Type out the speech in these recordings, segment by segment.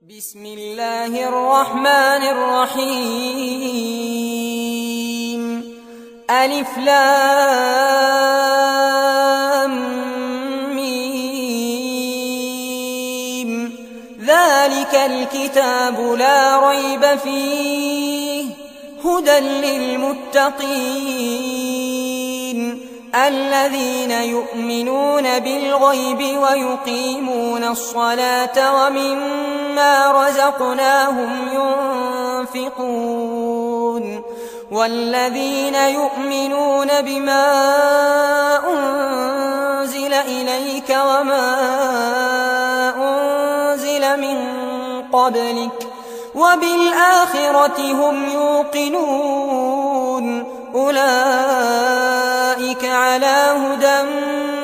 بسم الله الرحمن الرحيم. ألف لام ميم. ذلك الكتاب لا ريب فيه هدى للمتقين الذين يؤمنون بالغيب ويقيمون الصلاة ومما رزقناهم ينفقون والذين يؤمنون بما أنزل إليك وما أنزل من قبلك وبالآخرة هم يوقنون أولئك على هدى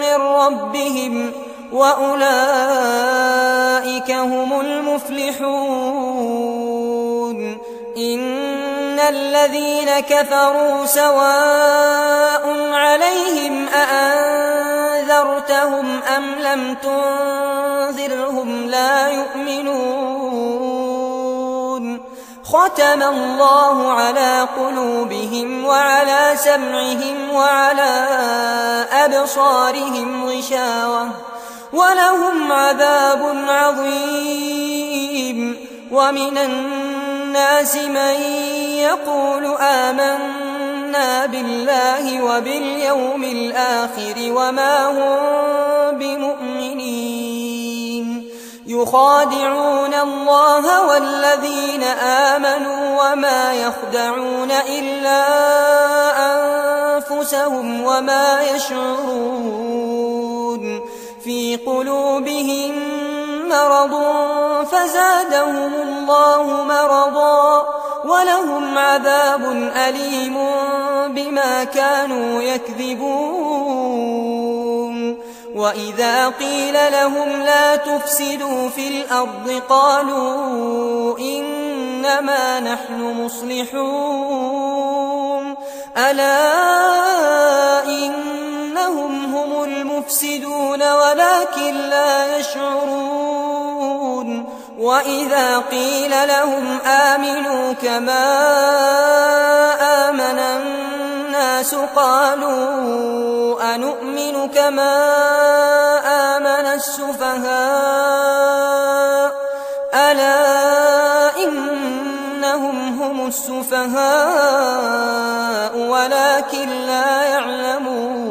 من ربهم وأولئك هم المفلحون. إن الذين كفروا سواء عليهم أأنذرتهم أم لم تنذرهم لا يؤمنون. ختم الله على قلوبهم وعلى سمعهم وعلى أبصارهم غشاوة ولهم عذاب عظيم. ومن الناس من يقول آمنا بالله وباليوم الآخر وما هم بمؤمنين يخادعون الله والذين آمنوا وما يخدعون إلا أنفسهم وما يشعرون. في قلوبهم مرض فزادهم الله مرضا ولهم عذاب أليم بما كانوا يكذبون. وإذا قيل لهم لا تفسدوا في الأرض قالوا إنما نحن مصلحون ألا إنهم هم المفسدون ولكن لا يشعرون. وإذا قيل لهم آمنوا كما آمن الناس قالوا أنؤمن كما آمن السفهاء ألا إنهم هم السفهاء ولكن لا يعلمون.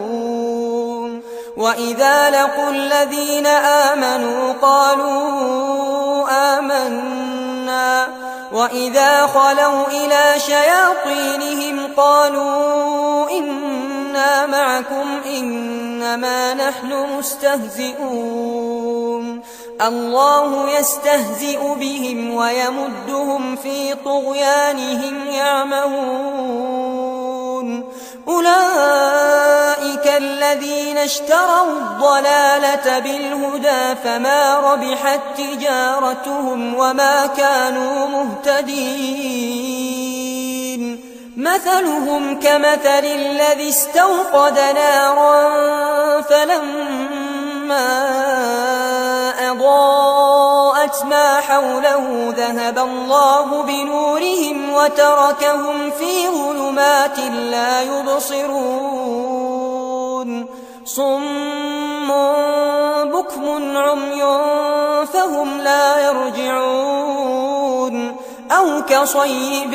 وإذا لقوا الذين آمنوا قالوا آمنا وإذا خلوا إلى شياطينهم قالوا إنا معكم إنما نحن مستهزئون. الله يستهزئ بهم ويمدهم في طغيانهم يعمهون. أولئك الذين اشتروا الضلالة بالهدى فما ربحت تجارتهم وما كانوا مهتدين. مثلهم كمثل الذي استوقد نارا فلما أضاءت ما حوله ذهب الله بنورهم وتركهم في ظلمات لا يبصرون. صم بكم عمي فهم لا يرجعون. أو كصيب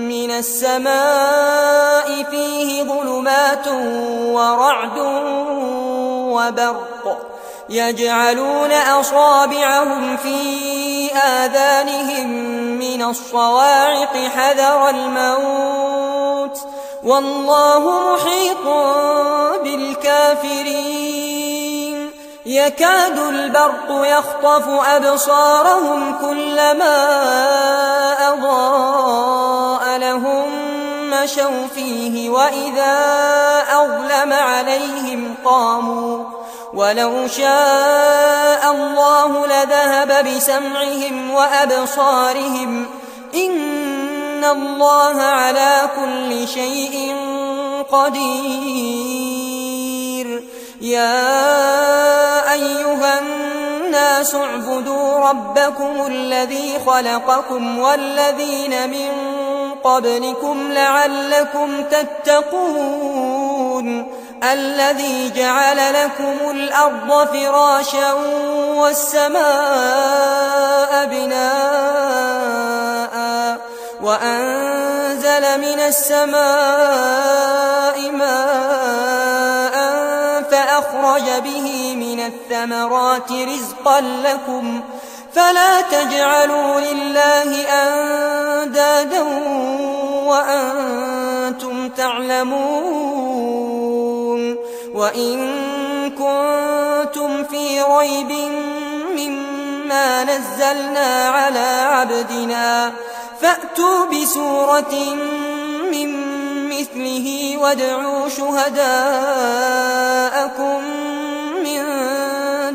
من السماء فيه ظلمات ورعد وبرق يجعلون أصابعهم في آذانهم من الصواعق حذر الموت والله محيط بالكافرين. يكاد البرق يخطف أبصارهم كلما أضاء لهم مشوا فيه وإذا أظلم عليهم قاموا ولو شاء الله لذهب بسمعهم وأبصارهم إن الله على كل شيء قدير. يا أيها الناس اعبدوا ربكم الذي خلقكم والذين من قبلكم لعلكم تتقون الذي جعل لكم الأرض فراشا والسماء بناء وأنزل من السماء ماء فأخرج به من الثمرات رزقا لكم فلا تجعلوا لله أندادا وأنتم تعلمون وإن كنتم في ريب مما نزلنا على عبدنا فأتوا بسورة من مثله وادعوا شهداءكم من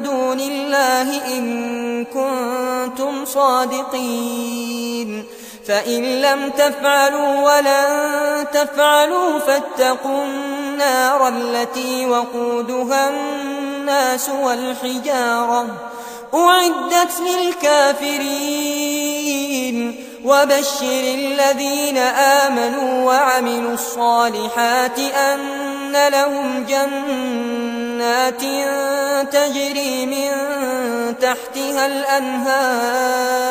دون الله إن كنتم صادقين فإن لم تفعلوا ولن تفعلوا فاتقوا النار التي وقودها الناس والحجارة أعدت للكافرين وبشر الذين آمنوا وعملوا الصالحات أن لهم جنات تجري من تحتها الأنهار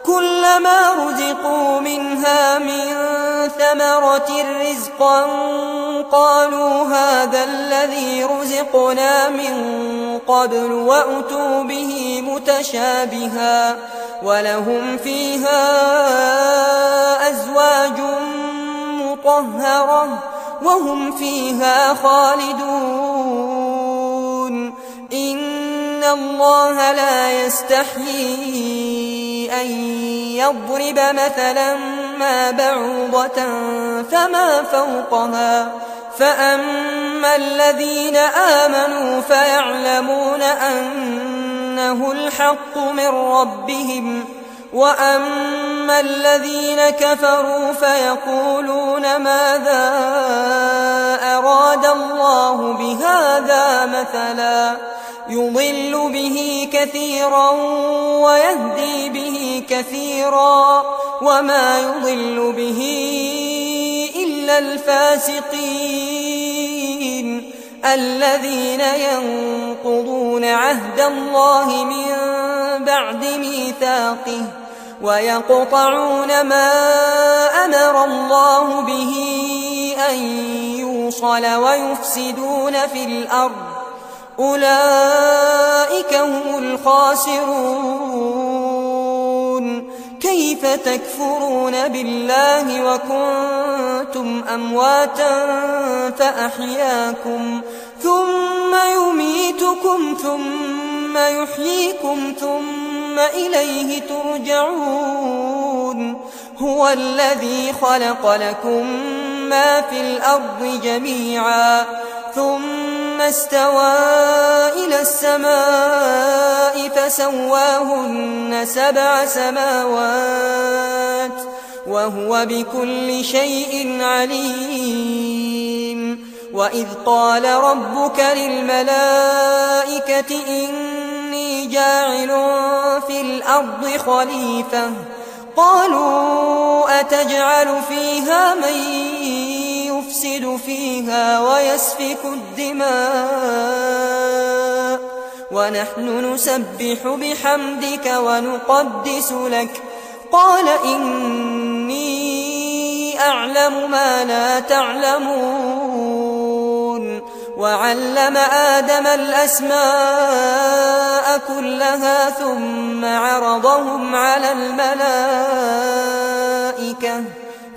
كلما رزقوا منها من ثمرة رزقا قالوا هذا الذي رزقنا من قبل وأتوا به متشابها ولهم فيها أزواج مطهرة وهم فيها خالدون إن الله لا يستحيي أن يضرب مثلا ما بعوضة فما فوقها فأما الذين آمنوا فيعلمون أنه الحق من ربهم وأما الذين كفروا فيقولون ماذا أراد الله بهذا مثلا يضل به كثيرا ويهدي به كثيرا وما يضل به إلا الفاسقين الذين ينقضون عهد الله من بعد ميثاقه ويقطعون ما أمر الله به أن يوصل ويفسدون في الأرض أولئك هم الخاسرون كيف تكفرون بالله وكنتم أمواتا فأحياكم ثم يميتكم ثم يحييكم ثم إليه ترجعون هو الذي خلق لكم ما في الأرض جميعا ثم استوى إلى السماء فسواهن 7 سماوات وهو بكل شيء عليم وإذ قال ربك للملائكة إني جاعل في الأرض خليفة قالوا أتجعل فيها من يفسد فيها ويسفك الدماء ونحن نسبح بحمدك ونقدس لك قال إني أعلم ما لا تعلمون وعلم آدم الأسماء كلها ثم عرضهم على الملائكة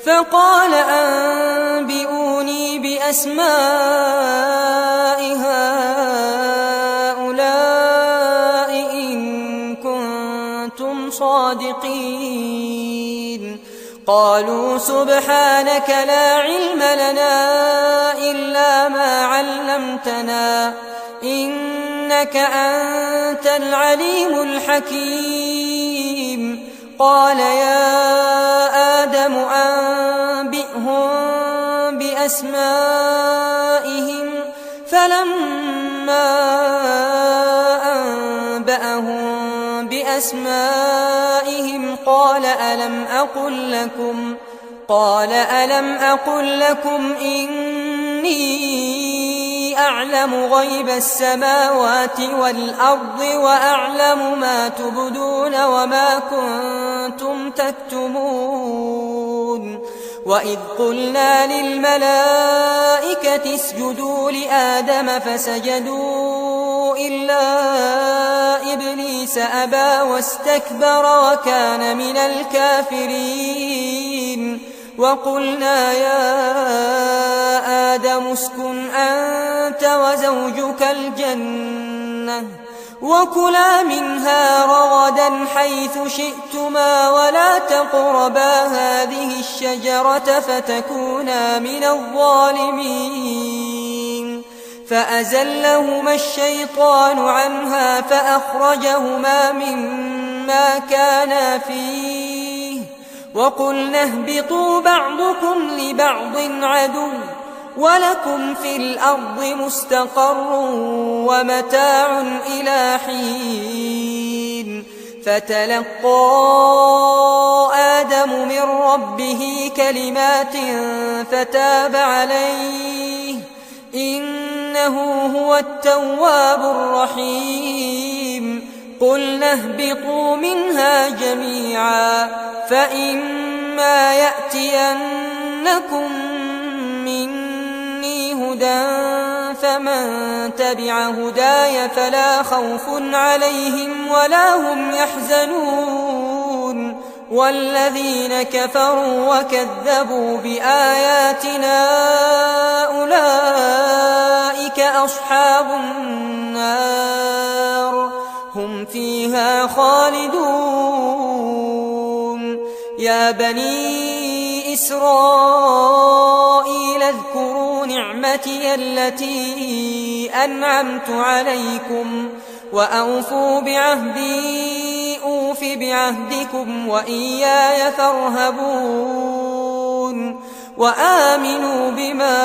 فقال أنبئوني بأسماء هؤلاء إن كنتم صادقين قالوا سبحانك لا علم لنا إلا ما علمتنا إنك أنت العليم الحكيم قال يا آدم أنبئهم بأسمائهم فلما فأنبأهم بأسمائهم قال ألم أقل لكم إني أعلم غيب السماوات والأرض وأعلم ما تبدون وما كنتم تكتمون وإذ قلنا للملائكة اسجدوا لآدم فسجدوا إلا إبليس أبى واستكبر وكان من الكافرين وقلنا يا آدم اسكن أنت وزوجك الجنة وكلا منها رغدا حيث شئتما ولا تقربا هذه الشجرة فتكونا من الظالمين فأزلهما الشيطان عنها فأخرجهما مما كانا فيه وقلنا اهبطوا بعضكم لبعض عدو ولكم في الأرض مستقر ومتاع إلى حين فتلقى آدم من ربه كلمات فتاب عليه إنه هو التواب الرحيم قلنا اهبطوا منها جميعا فإما يأتينكم مني هدى فمن تبع هداي فلا خوف عليهم ولا هم يحزنون والذين كفروا وكذبوا بآياتنا أولئك أصحاب النار هم فيها خالدون يا بني إسرائيل اذكروا نعمتي التي أنعمت عليكم وأوفوا بعهدي أوف بعهدكم وإياي فارهبون وآمنوا بما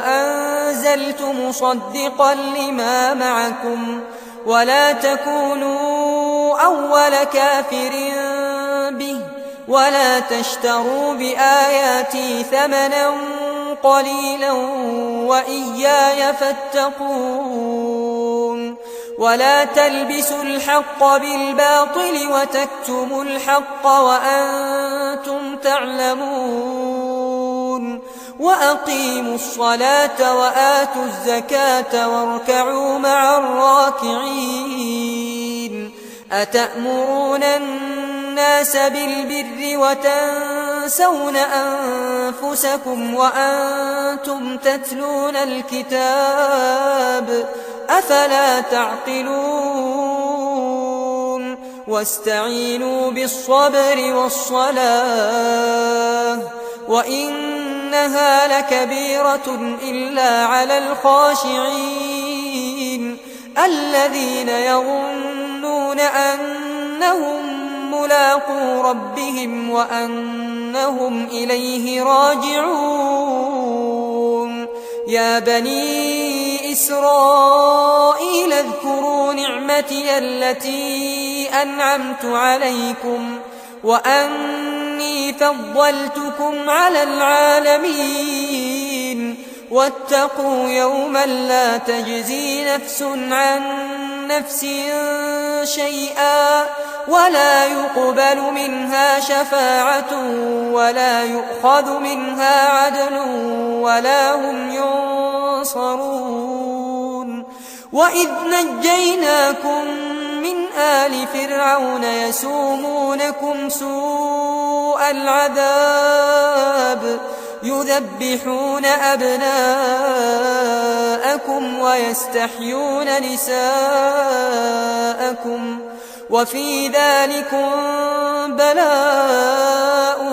أنزلت مصدقا لما معكم ولا تكونوا أول كافر به ولا تشتروا بآياتي ثمنا قليلا وإياي فاتقون ولا تلبسوا الحق بالباطل وتكتموا الحق وأنتم تعلمون وأقيموا الصلاة وآتوا الزكاة واركعوا مع الراكعين أتأمرون الناس بالبر وتنسون أنفسكم وأنتم تتلون الكتاب أفلا تعقلون واستعينوا بالصبر والصلاة وإنها لكبيرة إلا على الخاشعين الذين يظنون أنهم ملاقو ربهم وأنهم إليه راجعون يا بني إسرائيل اذكروا نعمتي التي أنعمت عليكم وأني فضلتكم على العالمين واتقوا يوما لا تجزي نفس عن نفس شيئا ولا يقبل منها شفاعة ولا يؤخذ منها عدل ولا هم ينصرون وإذ نجيناكم من آل فرعون يسومونكم سوء العذاب يذبحون أبناءكم ويستحيون نساءكم وفي ذلكم بلاء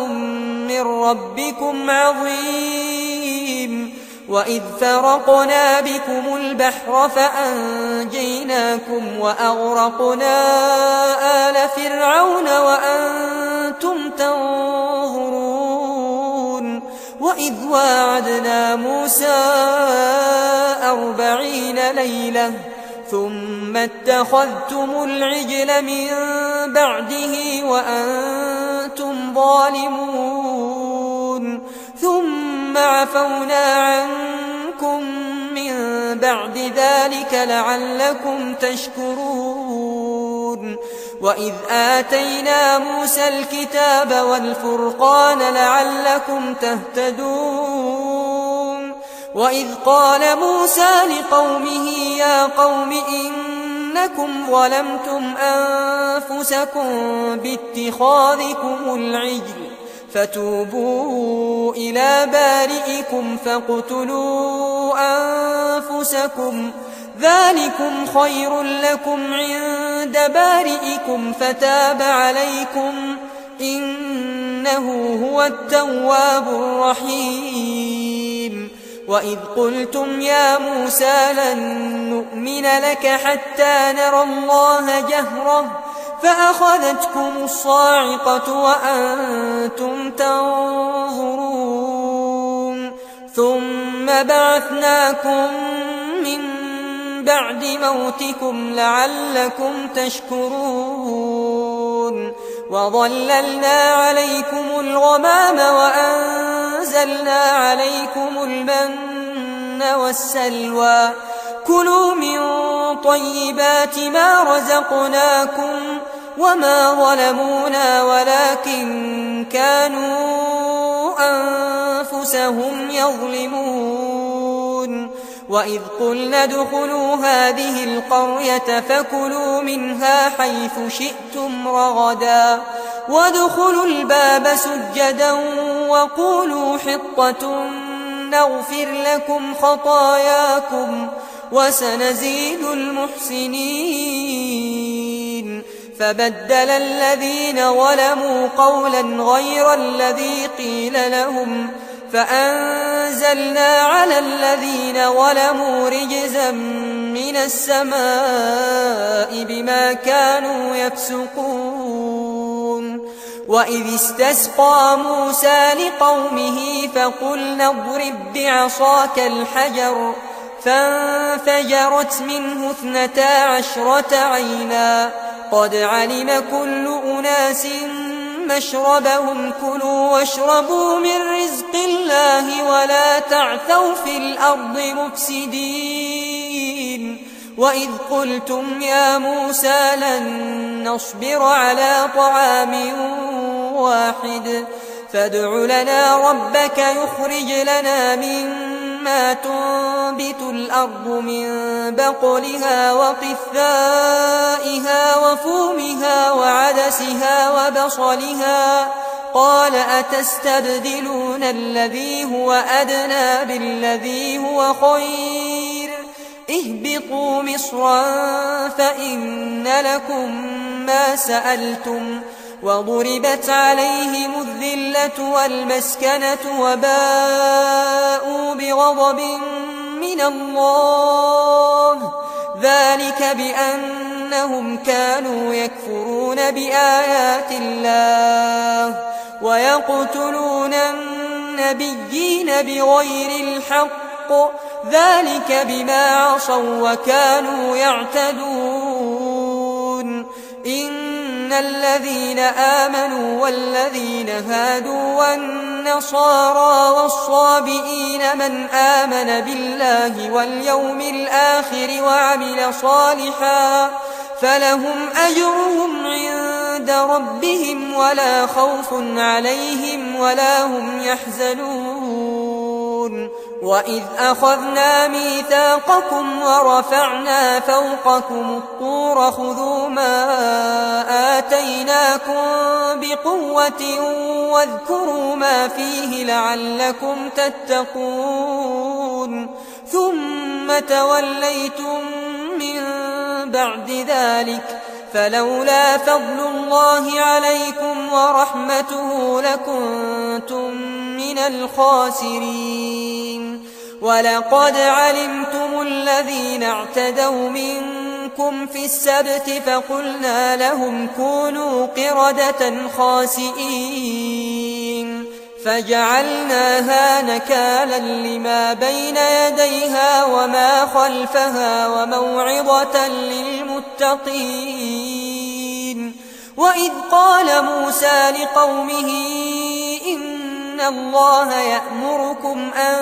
من ربكم عظيم وإذ فرقنا بكم البحر فأنجيناكم وأغرقنا آل فرعون وأنتم تنظرون وإذ واعدنا موسى 40 ليلة ثم اتخذتم العجل من بعده وأنتم ظالمون ثم عفونا عنكم من بعد ذلك لعلكم تشكرون وإذ آتينا موسى الكتاب والفرقان لعلكم تهتدون وإذ قال موسى لقومه يا قوم إنكم ظلمتم أنفسكم باتخاذكم العجل فتوبوا إلى بارئكم فاقتلوا أنفسكم ذلكم خير لكم عند بارئكم فتاب عليكم إنه هو التواب الرحيم وإذ قلتم يا موسى لن نؤمن لك حتى نرى الله جهرة فأخذتكم الصاعقة وأنتم تنظرون ثم بعثناكم من بعد موتكم لعلكم تشكرون وظللنا عليكم الغمام وأنزلنا عليكم المن والسلوى كلوا من طيبات ما رزقناكم وما ظلمونا ولكن كانوا أنفسهم يظلمون وإذ قلنا ادخلوا هذه القرية فكلوا منها حيث شئتم رغدا وادخلوا الباب سجدا وقولوا حطة نغفر لكم خطاياكم وسنزيد المحسنين فبدل الذين ظلموا قولا غير الذي قيل لهم فأنزلنا على الذين ظلموا رجزا من السماء بما كانوا يفسقون وإذ استسقى موسى لقومه فقلنا اضرب بعصاك الحجر فانفجرت منه 12 عينا قد علم كل أناس مشربهم كلوا واشربوا من رزق الله ولا تعثوا في الأرض مفسدين وإذ قلتم يا موسى لن نصبر على طعام واحد فادع لنا ربك يخرج لنا مما تنبت الأرض من بقلها وقثائها وفومها وعدسها وبصلها قال أتستبدلون الذي هو أدنى بالذي هو خير اهبطوا مصرا فإن لكم ما سألتم وضربت عليهم الذلة والمسكنة وباءوا بغضب من الله ذلك بأنهم كانوا يكفرون بآيات الله ويقتلون النبيين بغير الحق ذلك بما عصوا وكانوا يعتدون إن الذين آمنوا والذين هادوا والنصارى والصابئين من آمن بالله واليوم الآخر وعمل صالحا فلهم أجرهم عند ربهم ولا خوف عليهم ولا هم يحزنون وإذ أخذنا ميثاقكم ورفعنا فوقكم الطور خذوا ما آتيناكم بقوة واذكروا ما فيه لعلكم تتقون ثم توليتم من بعد ذلك فلولا فضل الله عليكم ورحمته لكنتم من الخاسرين ولقد علمتم الذين اعتدوا منكم في السبت فقلنا لهم كونوا قردة خاسئين فجعلناها نكالا لما بين يديها وما خلفها وموعظة للمتقين. وإذ قال موسى لقومه إن الله يأمركم أن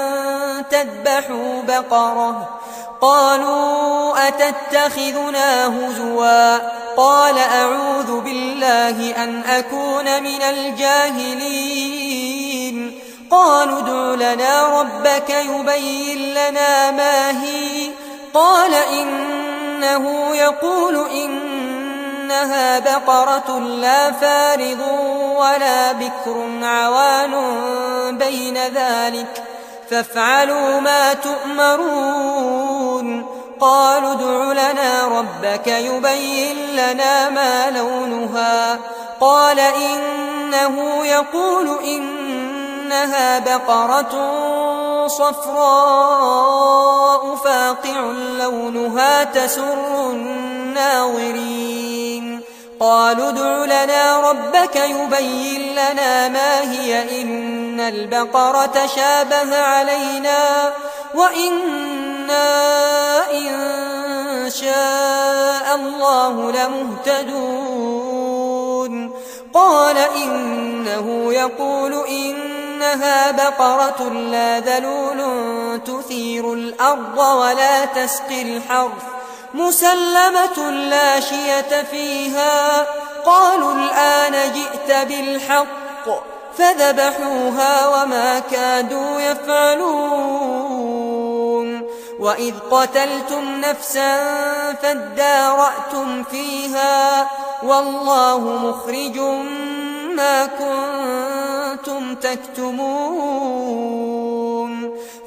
تذبحوا بقرة قالوا أتتخذنا هزوا قال أعوذ بالله أن أكون من الجاهلين. قالوا ادع لنا ربك يبين لنا ما هي قال إنه يقول إنها بقرة لا فارض ولا بكر عوان بين ذلك فافعلوا ما تؤمرون. قالوا ادع لنا ربك يبين لنا ما لونها قال إنه يقول إنها بقرة صفراء فاقع لونها تسر الناظرين. قالوا ادع لنا ربك يبين لنا ما هي إن البقرة شابه علينا وإنا إن شاء الله لمهتدون. قال إنه يقول إنها بقرة لا ذلول تثير الأرض ولا تسقي الحرث مسلمة لا شية فيها. قالوا الآن جئت بالحق فذبحوها وما كادوا يفعلون. وإذ قتلتم نفسا فادارأتم فيها والله مخرج ما كنتم تكتمون.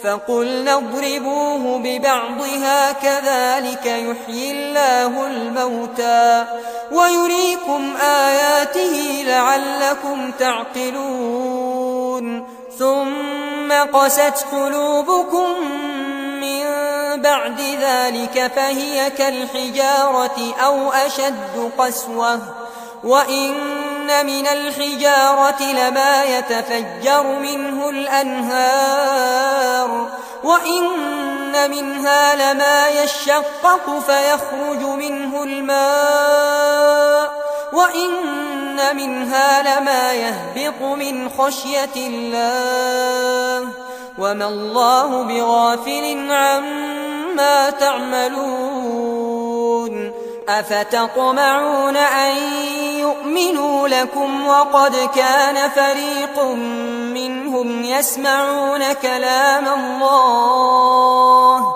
فقلنا اضربوه ببعضها كذلك يحيي الله الموتى ويريكم آياته لعلكم تعقلون. ثم قست قلوبكم من بعد ذلك فهي كالحجارة أو أشد قسوة وإن من الحجارة لما يتفجر منه الأنهار وإن منها لما يشقق فيخرج منه الماء وإن منها لما يهبط من خشية الله وما الله بغافل عما تعملون. أفتطمعون أن يؤمنوا لكم وقد كان فريق منهم يسمعون كلام الله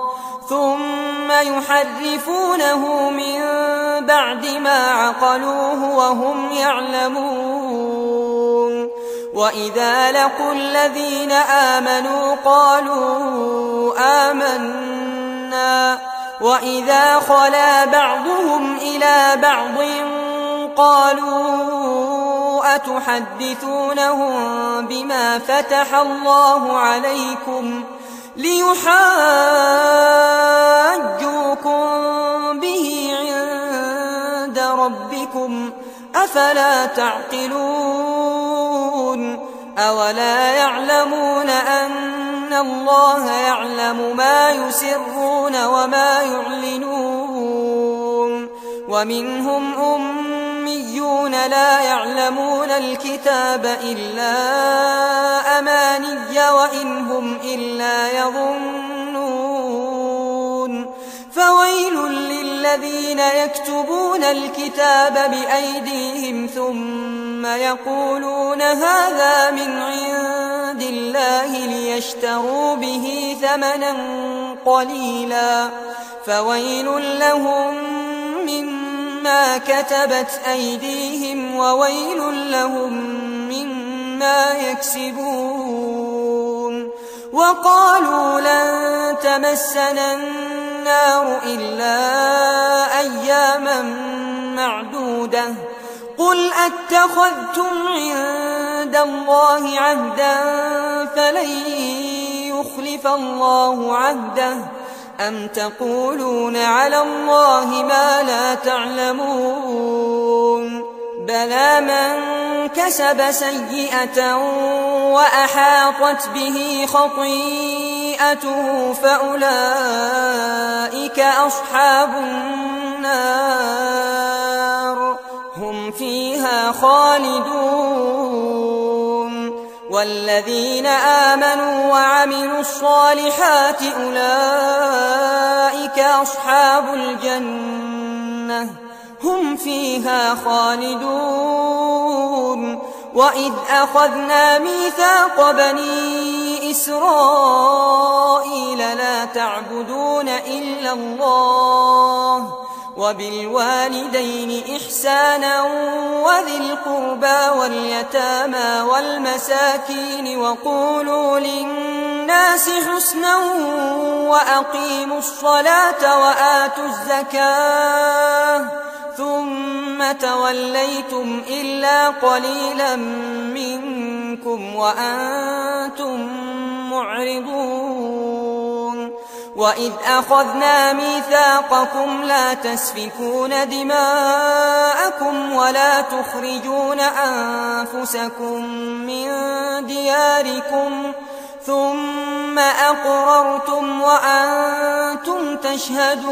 ثم يحرفونه من بعد ما عقلوه وهم يعلمون. وإذا لقوا الذين آمنوا قالوا آمنا وإذا خلا بعضهم إلى بعض قالوا أتحدثونهم بما فتح الله عليكم ليحاجوكم به عند ربكم أفلا تعقلون. أولا يعلمون أن الله يعلم ما يسرون وما يعلنون. ومنهم أميون لا يعلمون الكتاب إلا أماني وإن هم إلا يظنون. فويل للذين يكتبون الكتاب بأيديهم ثم يقولون هذا من عند الله ليشتروا به ثمنا قليلا فويل لهم مما كتبت أيديهم وويل لهم مما يكسبون. وقالوا لن تمسنا النار إلا أياما معدودة قل أتخذتم عند الله عهدا فلن يخلف الله عهده أم تقولون على الله ما لا تعلمون. بلى من كسب سيئة وأحاطت به خطيئته فأولئك أصحاب النار هم فيها خالدون والذين آمنوا وعملوا الصالحات أولئك أصحاب الجنة هم فيها خالدون وإذ أخذنا ميثاق بني إسرائيل لا تعبدون إلا الله وبالوالدين إحسانا وذي القربى واليتامى والمساكين وقولوا للناس حسنا وأقيموا الصلاة وآتوا الزكاة ثم توليتم إلا قليلا منكم وأنتم معرضون وإذ أخذنا ميثاقكم لا تسفكون دماءكم ولا تخرجون أنفسكم من دياركم ثم أقررتم وأنتم تشهدون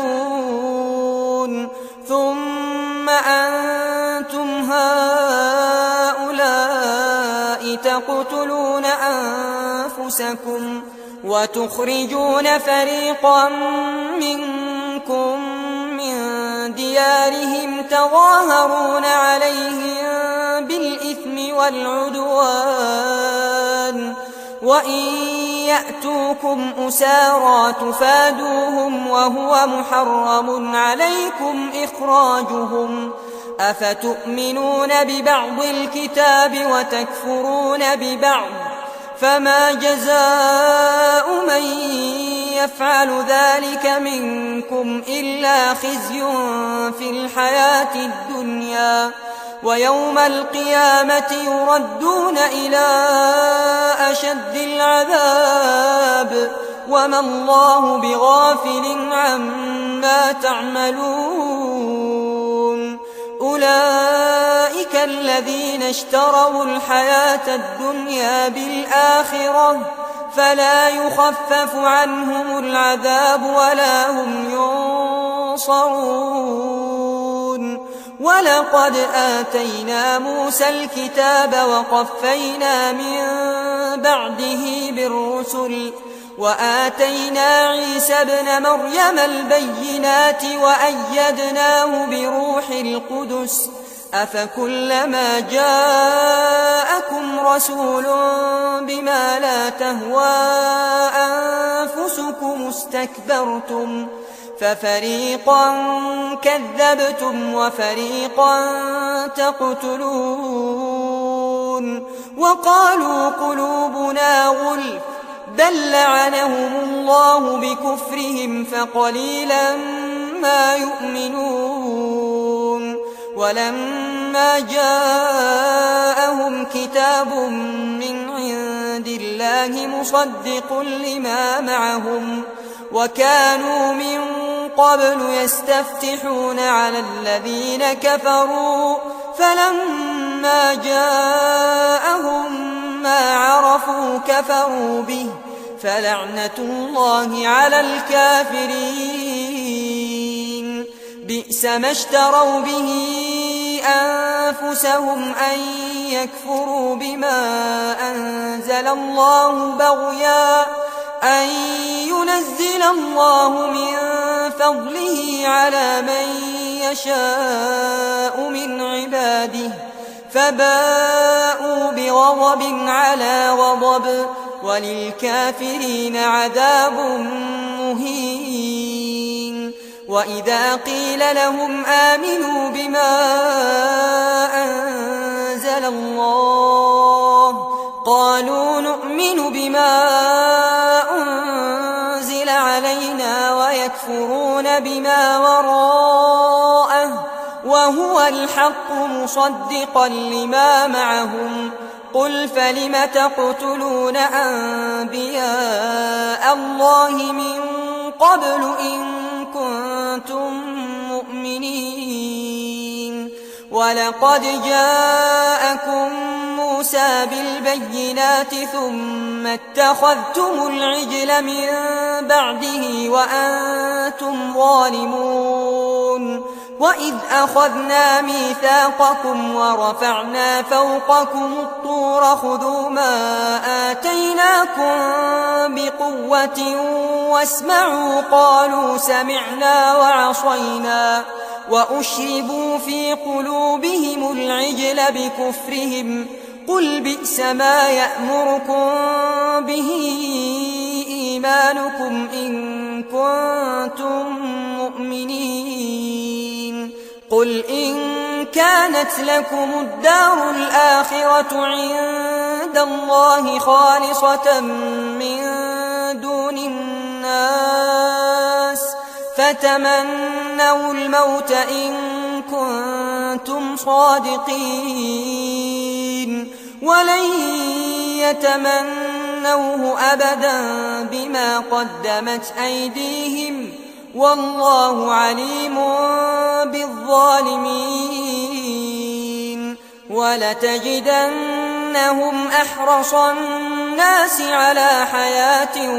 ثم أنتم هؤلاء تقتلون أنفسكم وتخرجون فريقا منكم من ديارهم تظاهرون عليهم بالإثم والعدوان وإن يأتوكم أسارى تفادوهم وهو محرم عليكم إخراجهم أفتؤمنون ببعض الكتاب وتكفرون ببعض فما جزاء من يفعل ذلك منكم إلا خزي في الحياة الدنيا ويوم القيامة يردون إلى أشد العذاب وما الله بغافل عما تعملون أولئك الذين اشتروا الحياة الدنيا بالآخرة فلا يخفف عنهم العذاب ولا هم ينصرون ولقد آتينا موسى الكتاب وقفينا من بعده بالرسل وآتينا عيسى ابن مريم البينات وأيدناه بروح القدس أفكلما جاءكم رسول بما لا تهوى أنفسكم استكبرتم ففريقا كذبتم وفريقا تقتلون وقالوا قلوبنا غلف بل لعنهم الله بكفرهم فقليلا ما يؤمنون ولما جاءهم كتاب من عند الله مصدق لما معهم وكانوا من قبل يستفتحون على الذين كفروا فلما جاءهم ما عرفوا كفروا به فلعنة الله على الكافرين بئس ما اشتروا به أنفسهم أن يكفروا بما أنزل الله بغيا أن ينزل الله من فضله على من يشاء من عباده فباءوا بغضب على غضب وللكافرين عذاب مهين وإذا قيل لهم آمنوا بما أنزل الله قالوا نؤمن بما أنزل علينا ويكفرون بما وراءه وهو الحق مصدقا لما معهم قل فلم تقتلون أنبياء الله من قبل إن كنتم مؤمنين ولقد جاءكم موسى بالبينات ثم اتخذتم العجل من بعده وأنتم ظالمون وإذ أخذنا ميثاقكم ورفعنا فوقكم الطور خذوا ما آتيناكم بقوة واسمعوا قالوا سمعنا وعصينا وأشربوا في قلوبهم العجل بكفرهم قل بئس ما يأمركم به إيمانكم إن كنتم مؤمنين قل إن كانت لكم الدار الآخرة عند الله خالصة من دون الناس فتمنوا الموت إن كنتم صادقين ولن يتمنوه أبدا بما قدمت أيديهم والله عليم بالظالمين ولتجدنهم أحرص الناس على حياة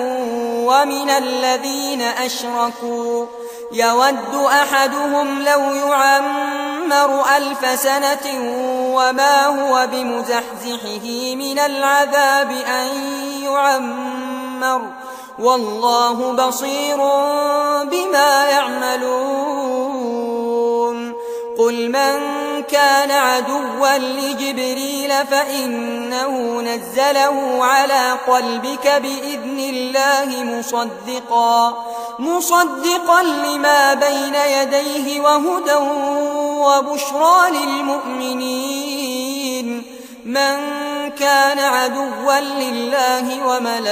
ومن الذين أشركوا يود أحدهم لو يعمر 1000 سنة وما هو بمزحزحه من العذاب أن يعمر والله بصير بما يعملون قل من كان عدوا لجبريل فإنه نزله على قلبك بإذن الله مصدقا لما بين يديه وهدى وبشرى للمؤمنين من كان عدوا لله وملائكته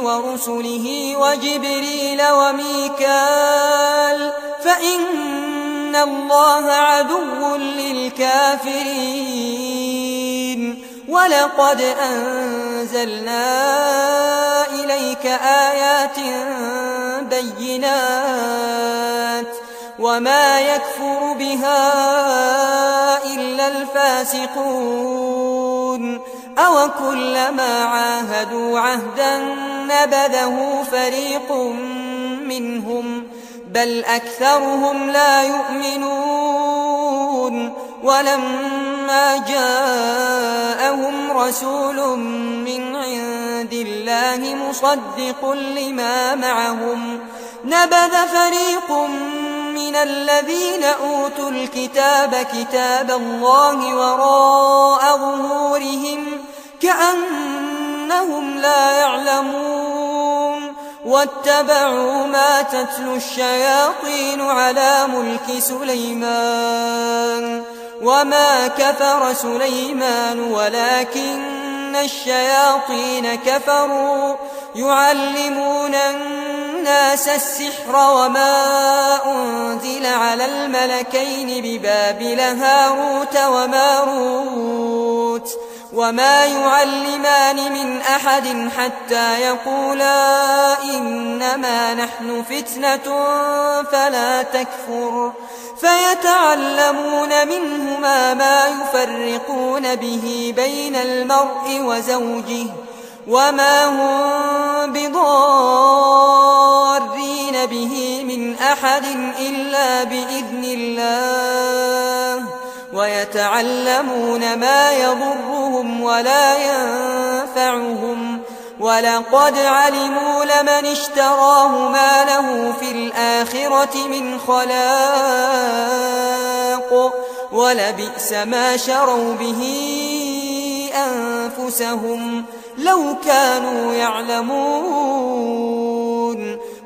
ورسله وجبريل وميكال فإن الله عدو للكافرين ولقد أنزلنا إليك آيات بينات وما يكفر بها إلا الفاسقون أوكلما عاهدوا عهدا نبذه فريق منهم بل أكثرهم لا يؤمنون ولما جاءهم رسول من عند الله مصدق لما معهم نبذ فريق من الذين أوتوا الكتاب كتاب الله وراء ظهورهم كأنهم لا يعلمون واتبعوا ما تتلو الشياطين على ملك سليمان وما كفر سليمان ولكن الشياطين كفروا يعلمون الناس السحر وما أنزل على الملكين ببابل هاروت وماروت وما يعلمان من أحد حتى يقولا إنما نحن فتنة فلا تكفر فيتعلمون منهما ما يفرقون به بين المرء وزوجه وما هم بضارين به من أحد إلا بإذن الله ويتعلمون ما يضرهم ولا ينفعهم ولقد علموا لمن اشتراه ما له في الآخرة من خلاق ولبئس ما شروا به أنفسهم لو كانوا يعلمون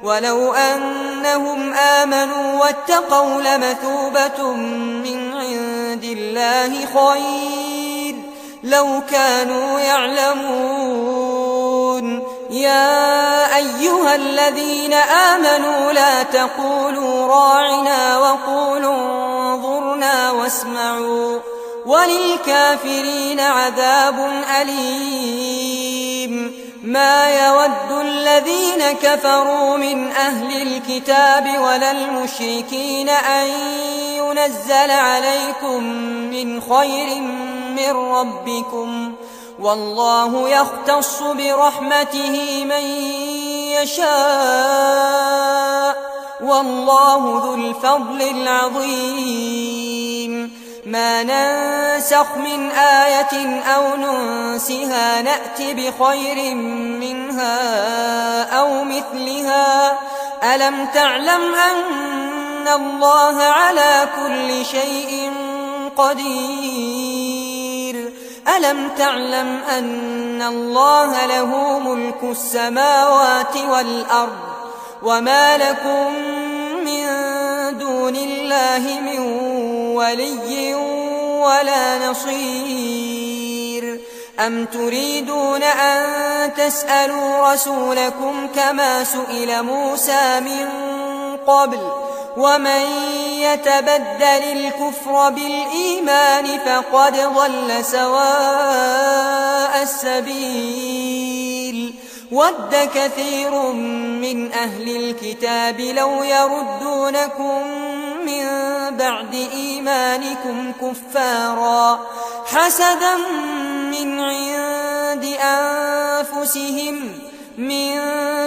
ولو أنهم آمنوا واتقوا لمثوبة من عند الله خير لو كانوا يعلمون يا أيها الذين آمنوا لا تقولوا راعنا وقولوا انظرنا واسمعوا وللكافرين عذاب أليم ما يود الذين كفروا من أهل الكتاب ولا المشركين أن ينزل عليكم من خير من ربكم، والله يختص برحمته من يشاء، والله ذو الفضل العظيم. ما ننسخ من آية أو ننسها نأت بخير منها أو مثلها. ألم تعلم أن الله على كل شيء قدير؟ ألم تعلم أن الله له ملك السماوات والأرض، وما لكم من دون الله من ولي ولا نصير؟ أم تريدون أن تسألوا رسولكم كما سئل موسى من قبل؟ ومن يتبدل الكفر بالإيمان فقد ضل سواء السبيل. ود كثير من أهل الكتاب لو يردونكم من بعد إيمانكم كفارا حسدا من عند أنفسهم من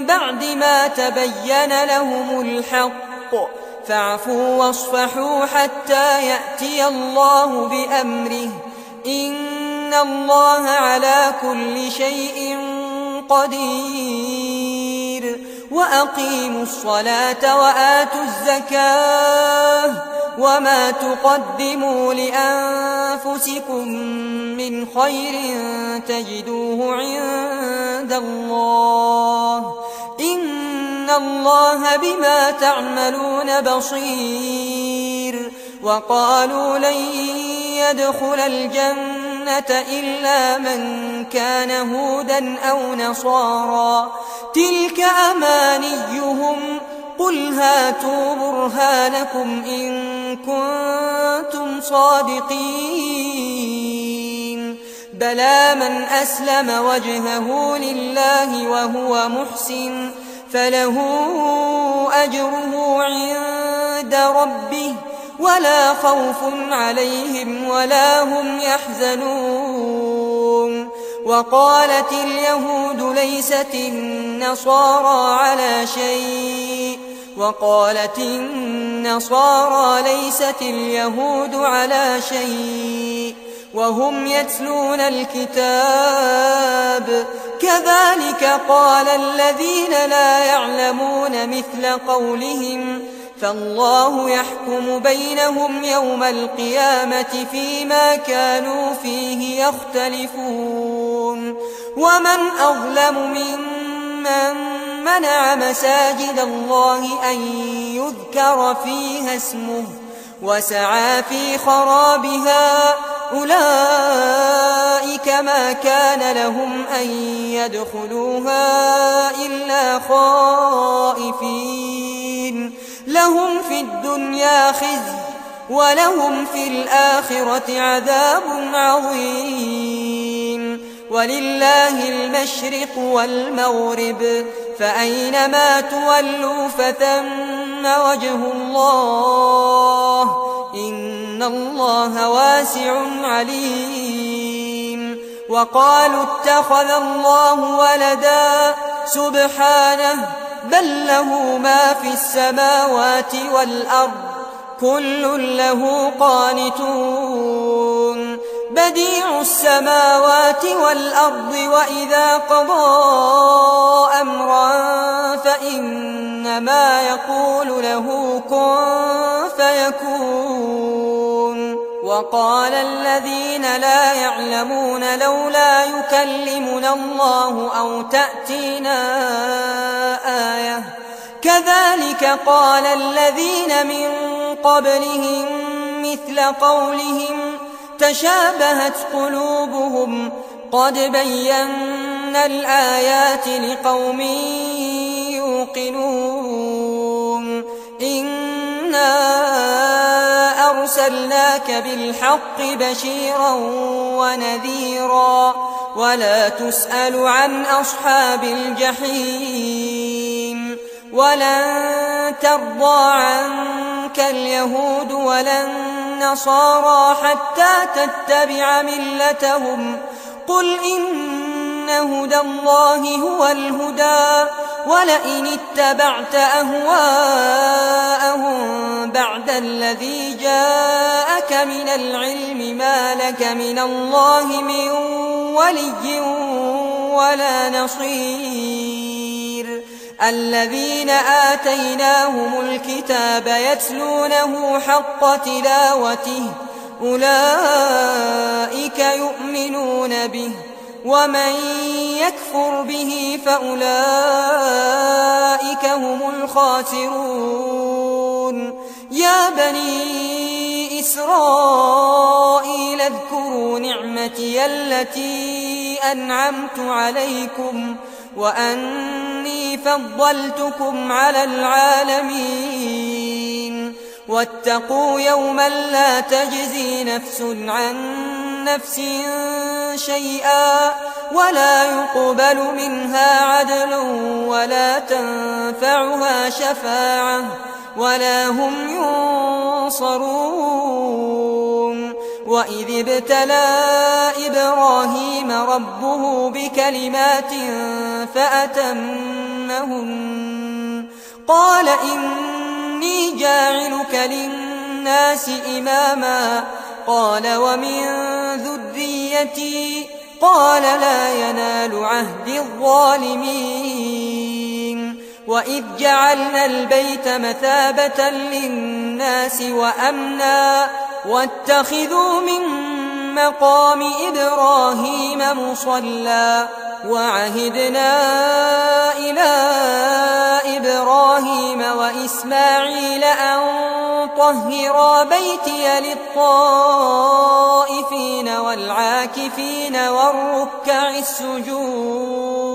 بعد ما تبين لهم الحق، فاعفوا واصفحوا حتى يأتي الله بأمره، إن الله على كل شيء قدير. وأقيموا الصلاة وآتوا الزكاة، وما تقدموا لأنفسكم من خير تجدوه عند الله، إن الله بما تعملون بصير. وقالوا لن يدخل الجنة إلا من كان هودا أو نصارى، تلك أمانيهم، قل هاتوا برهانكم إن كنتم صادقين. بلى من أسلم وجهه لله وهو محسن فله أجره عند ربه ولا خوف عليهم ولا هم يحزنون. وقالت اليهود ليست النصارى على شيء، وقالت النصارى ليست اليهود على شيء، وهم يتلون الكتاب. كذلك قال الذين لا يعلمون مثل قولهم، فالله يحكم بينهم يوم القيامة فيما كانوا فيه يختلفون. ومن أظلم ممن منع مساجد الله أن يذكر فيها اسمه وسعى في خرابها، أولئك ما كان لهم أن يدخلوها إلا خائفين، لهم في الدنيا خزي ولهم في الآخرة عذاب عظيم. ولله المشرق والمغرب، فأينما تولوا فثم وجه الله، إن الله واسع عليم. وقالوا اتخذ الله ولدا، سبحانه، بل له ما في السماوات والأرض، كل له قانتون. بديع السماوات والأرض، وإذا قضى أمرا فإنما يقول له كن فيكون. وقال الذين لا يعلمون لولا يكلمنا الله أو تأتينا آية، كذلك قال الذين من قبلهم مثل قولهم تشابهت قلوبهم، قد بينا الآيات لقوم يوقنون. إنا أرسلناك بالحق بشيرا ونذيرا، ولا تسأل عن أصحاب الجحيم ولن ترضى عنك اليهود ولا النصارى حتى تتبع ملتهم قل إن هدى الله هو الهدى ولئن اتبعت أهواءهم بعد الذي جاءك من العلم ما لك من الله من ولي ولا نصير الذين آتيناهم الكتاب يتلونه حق تلاوته أولئك يؤمنون به ومن يكفر به فأولئك هم الخاسرون يا بني إسرائيل اذكروا نعمتي التي أنعمت عليكم وأني فضلتكم على العالمين واتقوا يوما لا تجزي نفس عن نفس شيئا ولا يقبل منها عدل ولا تنفعها شفاعة ولا هم ينصرون وإذ ابتلى إبراهيم ربه بكلمات فأتمهن قال إني جاعلك للناس إماما قال ومن ذريتي قال لا ينال عهد الظالمين وإذ جعلنا البيت مثابة للناس وأمنا واتخذوا من مقام إبراهيم مصلى وعهدنا إلى إبراهيم وإسماعيل أن طهرا بيتي للطائفين والعاكفين والركع السجود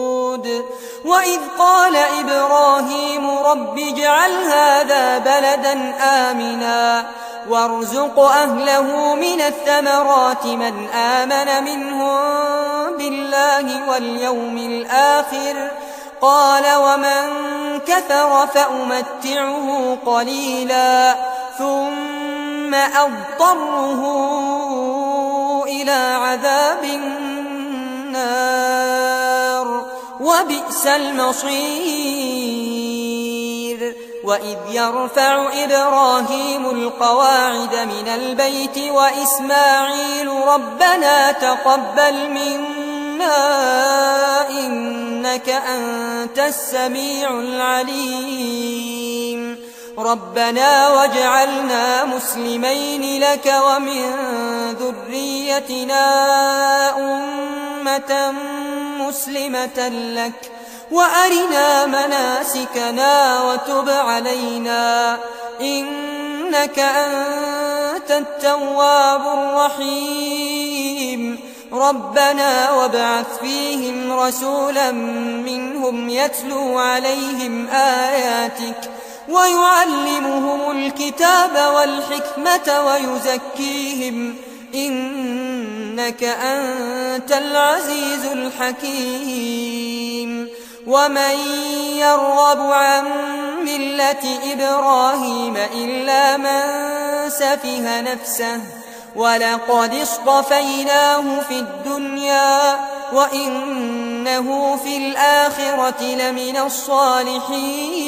وإذ قال إبراهيم رب اجعل هذا بلدا آمنا وارزق أهله من الثمرات من آمن منهم بالله واليوم الآخر قال ومن كفر فأمتعه قليلا ثم أضطره إلى عذاب النار وبئس المصير وإذ يرفع إبراهيم القواعد من البيت وإسماعيل ربنا تقبل منا إنك أنت السميع العليم ربنا واجعلنا مسلمين لك ومن ذريتنا أمة مسلمة لك وأرنا مناسكنا وتب علينا إنك أنت التواب الرحيم ربنا وابعث فيهم رسولا منهم يتلو عليهم آياتك ويعلمهم الكتاب والحكمة ويزكيهم إنك أنت العزيز الحكيم ومن يرغب عن ملة إبراهيم إلا من سفه نفسه ولقد اصطفيناه في الدنيا وإنه في الآخرة لمن الصالحين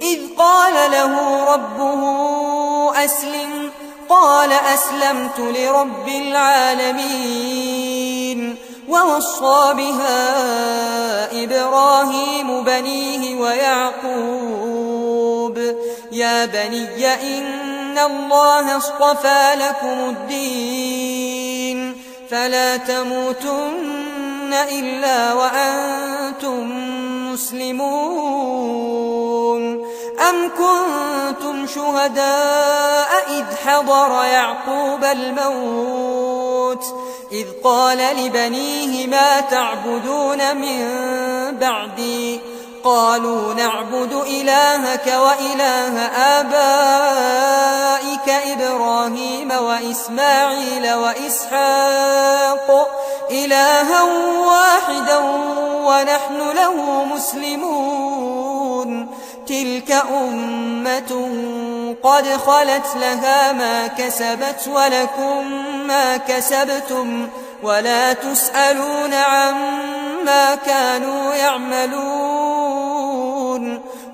إذ قال له ربه أسلم قال أسلمت لرب العالمين ووصى بها إبراهيم بنيه ويعقوب يا بني إن الله اصطفى لكم الدين فلا تموتن إلا وأنتم مسلمون أم كنتم شهداء إذ حضر يعقوب الموت إذ قال لبنيه ما تعبدون من بعدي قالوا نعبد إلهك وإله آبائك إبراهيم وإسماعيل وإسحاق إلها واحدا ونحن له مسلمون تلك أمة قد خلت لها ما كسبت ولكم ما كسبتم ولا تسألون عما كانوا يعملون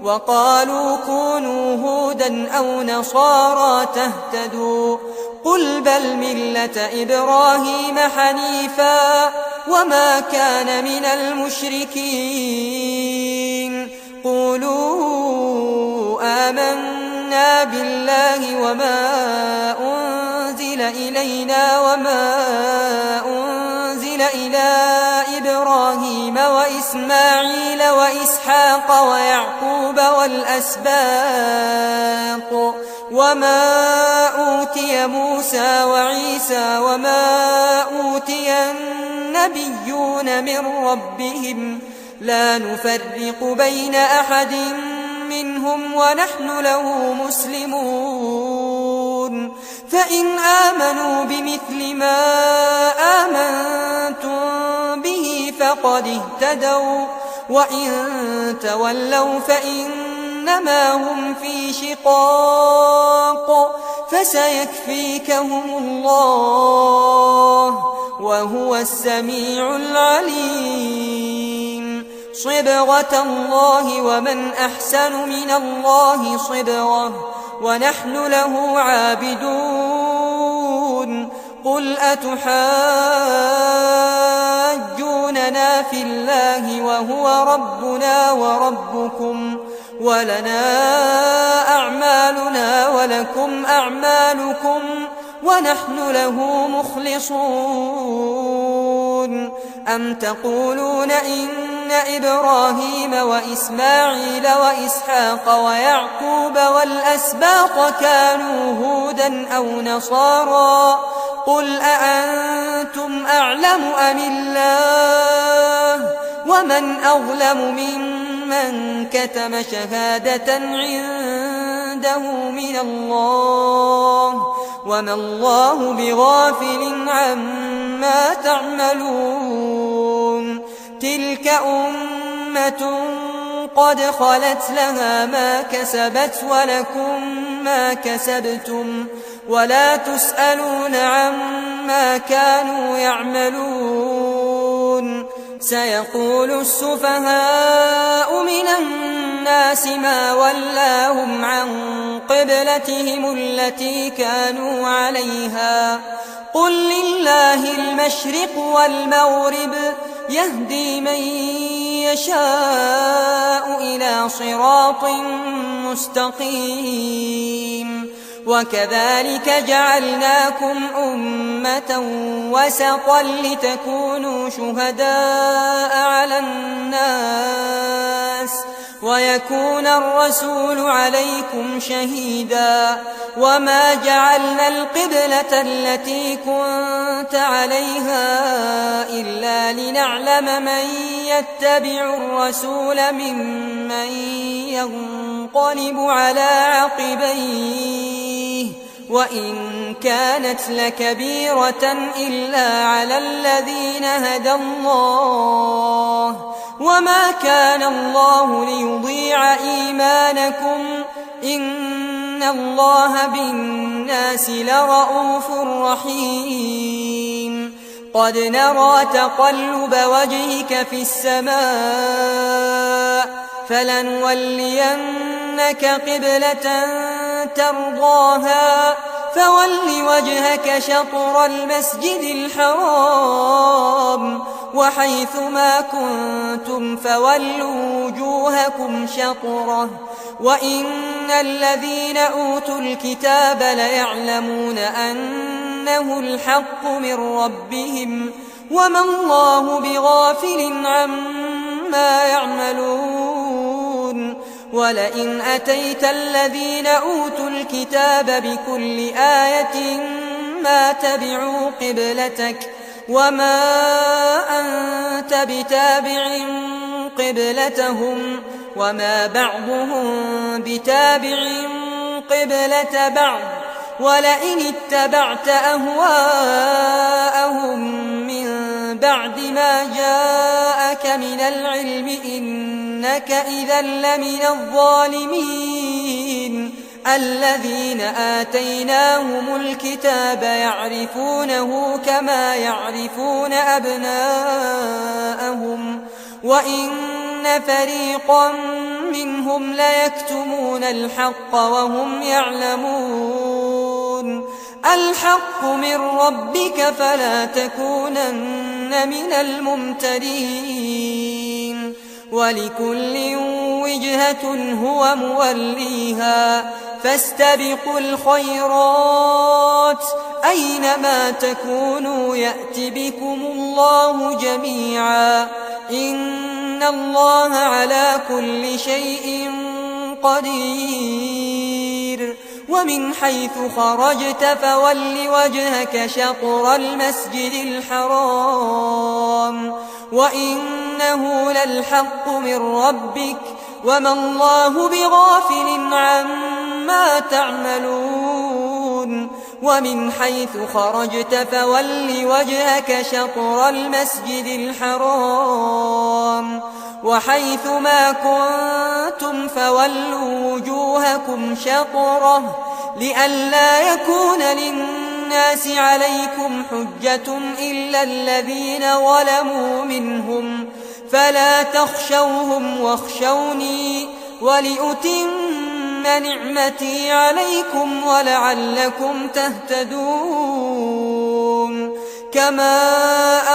وقالوا كونوا هودا أو نصارى تهتدوا قل بل ملة إبراهيم حنيفا وما كان من المشركين قولوا آمنا بالله وما أنزل إلينا وما أنزل إلى إبراهيم وإسماعيل وإسحاق ويعقوب والأسباط وما أوتي موسى وعيسى وما أوتي النبيون من ربهم لا نفرق بين أحد منهم ونحن له مسلمون فإن آمنوا بمثل ما آمنتم به فقد اهتدوا وإن تولوا فإنما هم في شقاق فسيكفيكهم الله وهو السميع العليم صبغة الله ومن أحسن من الله صبغة ونحن له عابدون قل أتحاجوننا في الله وهو ربنا وربكم ولنا أعمالنا ولكم أعمالكم ونحن له مخلصون أم تقولون إن إبراهيم وإسماعيل وإسحاق ويعقوب والأسباط كانوا هودا أو نصارى قل أأنتم أعلم أم الله ومن أظلم ممن كتم شهادة عنده من الله وما الله بغافل عما تعملون تلك أمة قد خلت لها ما كسبت ولكم ما كسبتم ولا تسألون عما كانوا يعملون سيقول السفهاء من الناس ما ولاهم عن قبلتهم التي كانوا عليها قل لله المشرق والمغرب يهدي من يشاء إلى صراط مستقيم وكذلك جعلناكم أمة وسطا لتكونوا شهداء على الناس ويكون الرسول عليكم شهيدا وما جعلنا القبلة التي كنت عليها إلا لنعلم من يتبع الرسول ممن ينقلب على عقبيه وإن كانت لكبيرة إلا على الذين هدى الله وما كان الله ليضيع إيمانكم إن الله بالناس لرءوف رحيم قد نرى تقلب وجهك في السماء فلنولينك قبلة ترضاها فول وجهك شطر المسجد الحرام وحيث ما كنتم فولوا وجوهكم شطره وإن الذين أوتوا الكتاب ليعلمون أنه الحق من ربهم وما الله بغافل عما يعملون ولئن أتيت الذين أوتوا الكتاب بكل آية ما تبعوا قبلتك وما أنت بتابع قبلتهم وما بعضهم بتابع قبلة بعض ولئن اتبعت أهواءهم من بعد ما جاءك من العلم إنك إذا لمن الظالمين الذين آتيناهم الكتاب يعرفونه كما يعرفون أبناءهم وإن فريقا منهم ليكتمون الحق وهم يعلمون الحق من ربك فلا تكونن من الممترين ولكل وجهة هو موليها فاستبقوا الخيرات أينما تكونوا يأت بكم الله جميعا إن الله على كل شيء قدير ومن حيث خرجت فول وجهك شطر المسجد الحرام وإنه للحق من ربك وما الله بغافل عما تعملون ومن حيث خرجت فول وجهك شطر المسجد الحرام وحيث ما كنتم فولوا وجوهكم شطره لئلا يكون للناس عليكم حجة إلا الذين ظلموا منهم فلا تخشوهم واخشوني ولأتم نعمتي عليكم ولعلكم تهتدون كما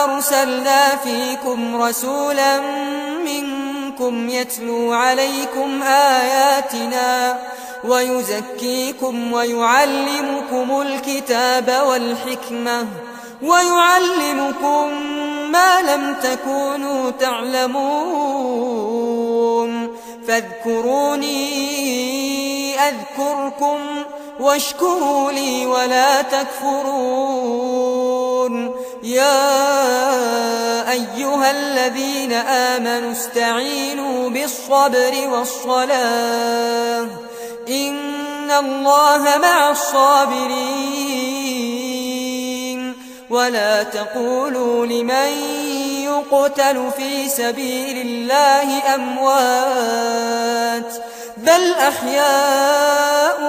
أرسلنا فيكم رسولا منكم يتلو عليكم آياتنا ويزكيكم ويعلمكم الكتاب والحكمة ويعلمكم ما لم تكونوا تعلمون فاذكروني أذكركم واشكروا لي ولا تكفرون يا أيها الذين آمنوا استعينوا بالصبر والصلاة إن الله مع الصابرين ولا تقولوا لمن يقتل في سبيل الله أموات بل أحياء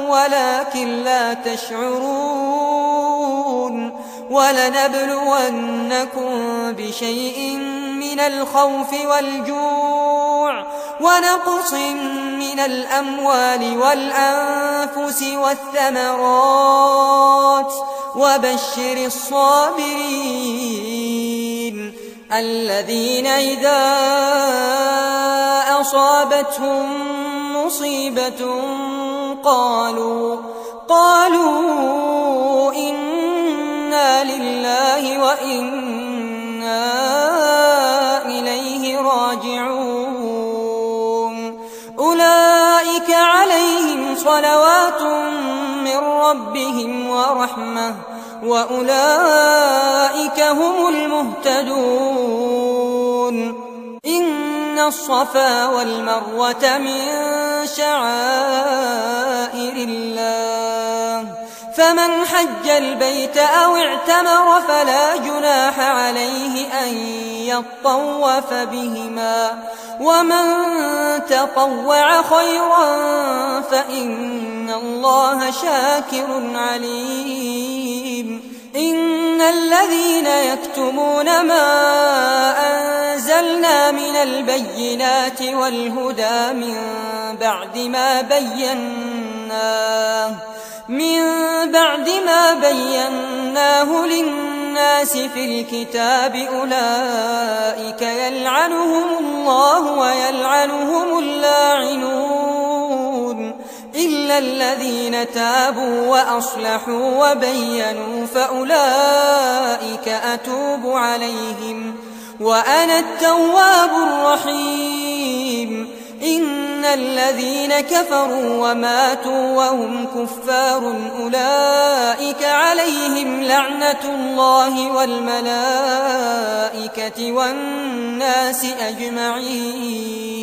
ولكن لا تشعرون ولنبلونكم بشيء من الخوف والجوع ونقص من الأموال والأنفس والثمرات وبشر الصابرين الذين إذا أصابتهم مصيبة قالوا إنا لله وإنا إليه راجعون أولئك عليهم صلوات من ربهم ورحمة وأولئك هم المهتدون إن الصفا والمروة من شعائر الله فمن حج البيت أو اعتمر فلا جناح عليه أن يطوف بهما ومن تطوع خيرا فإن الله شاكر عليم إن الذين يكتمون ما أنزلنا من البينات والهدى من بعد ما بيناه للناس في الكتاب أولئك يلعنهم الله ويلعنهم اللاعنون إلا الذين تابوا وأصلحوا وبينوا فأولئك أتوب عليهم وأنا التواب الرحيم إن الذين كفروا وماتوا وهم كفار أولئك عليهم لعنة الله والملائكة والناس أجمعين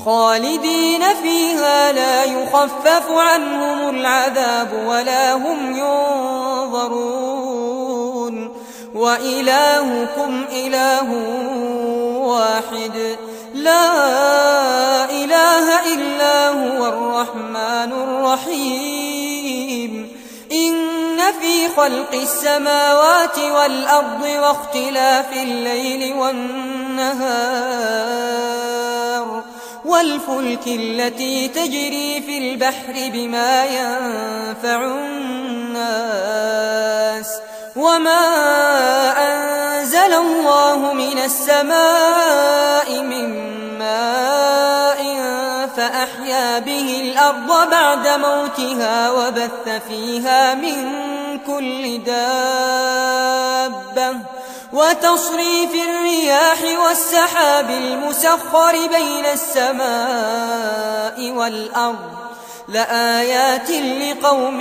خالدين فيها لا يخفف عنهم العذاب ولا هم ينظرون وإلهكم إله واحد لا إله إلا هو الرحمن الرحيم إن في خلق السماوات والأرض واختلاف الليل والنهار والفلك التي تجري في البحر بما ينفع الناس وما أنزل الله من السماء من ماء فأحيا به الأرض بعد موتها وبث فيها من كل دابة وتصريف الرياح والسحاب المسخر بين السماء والأرض لآيات لقوم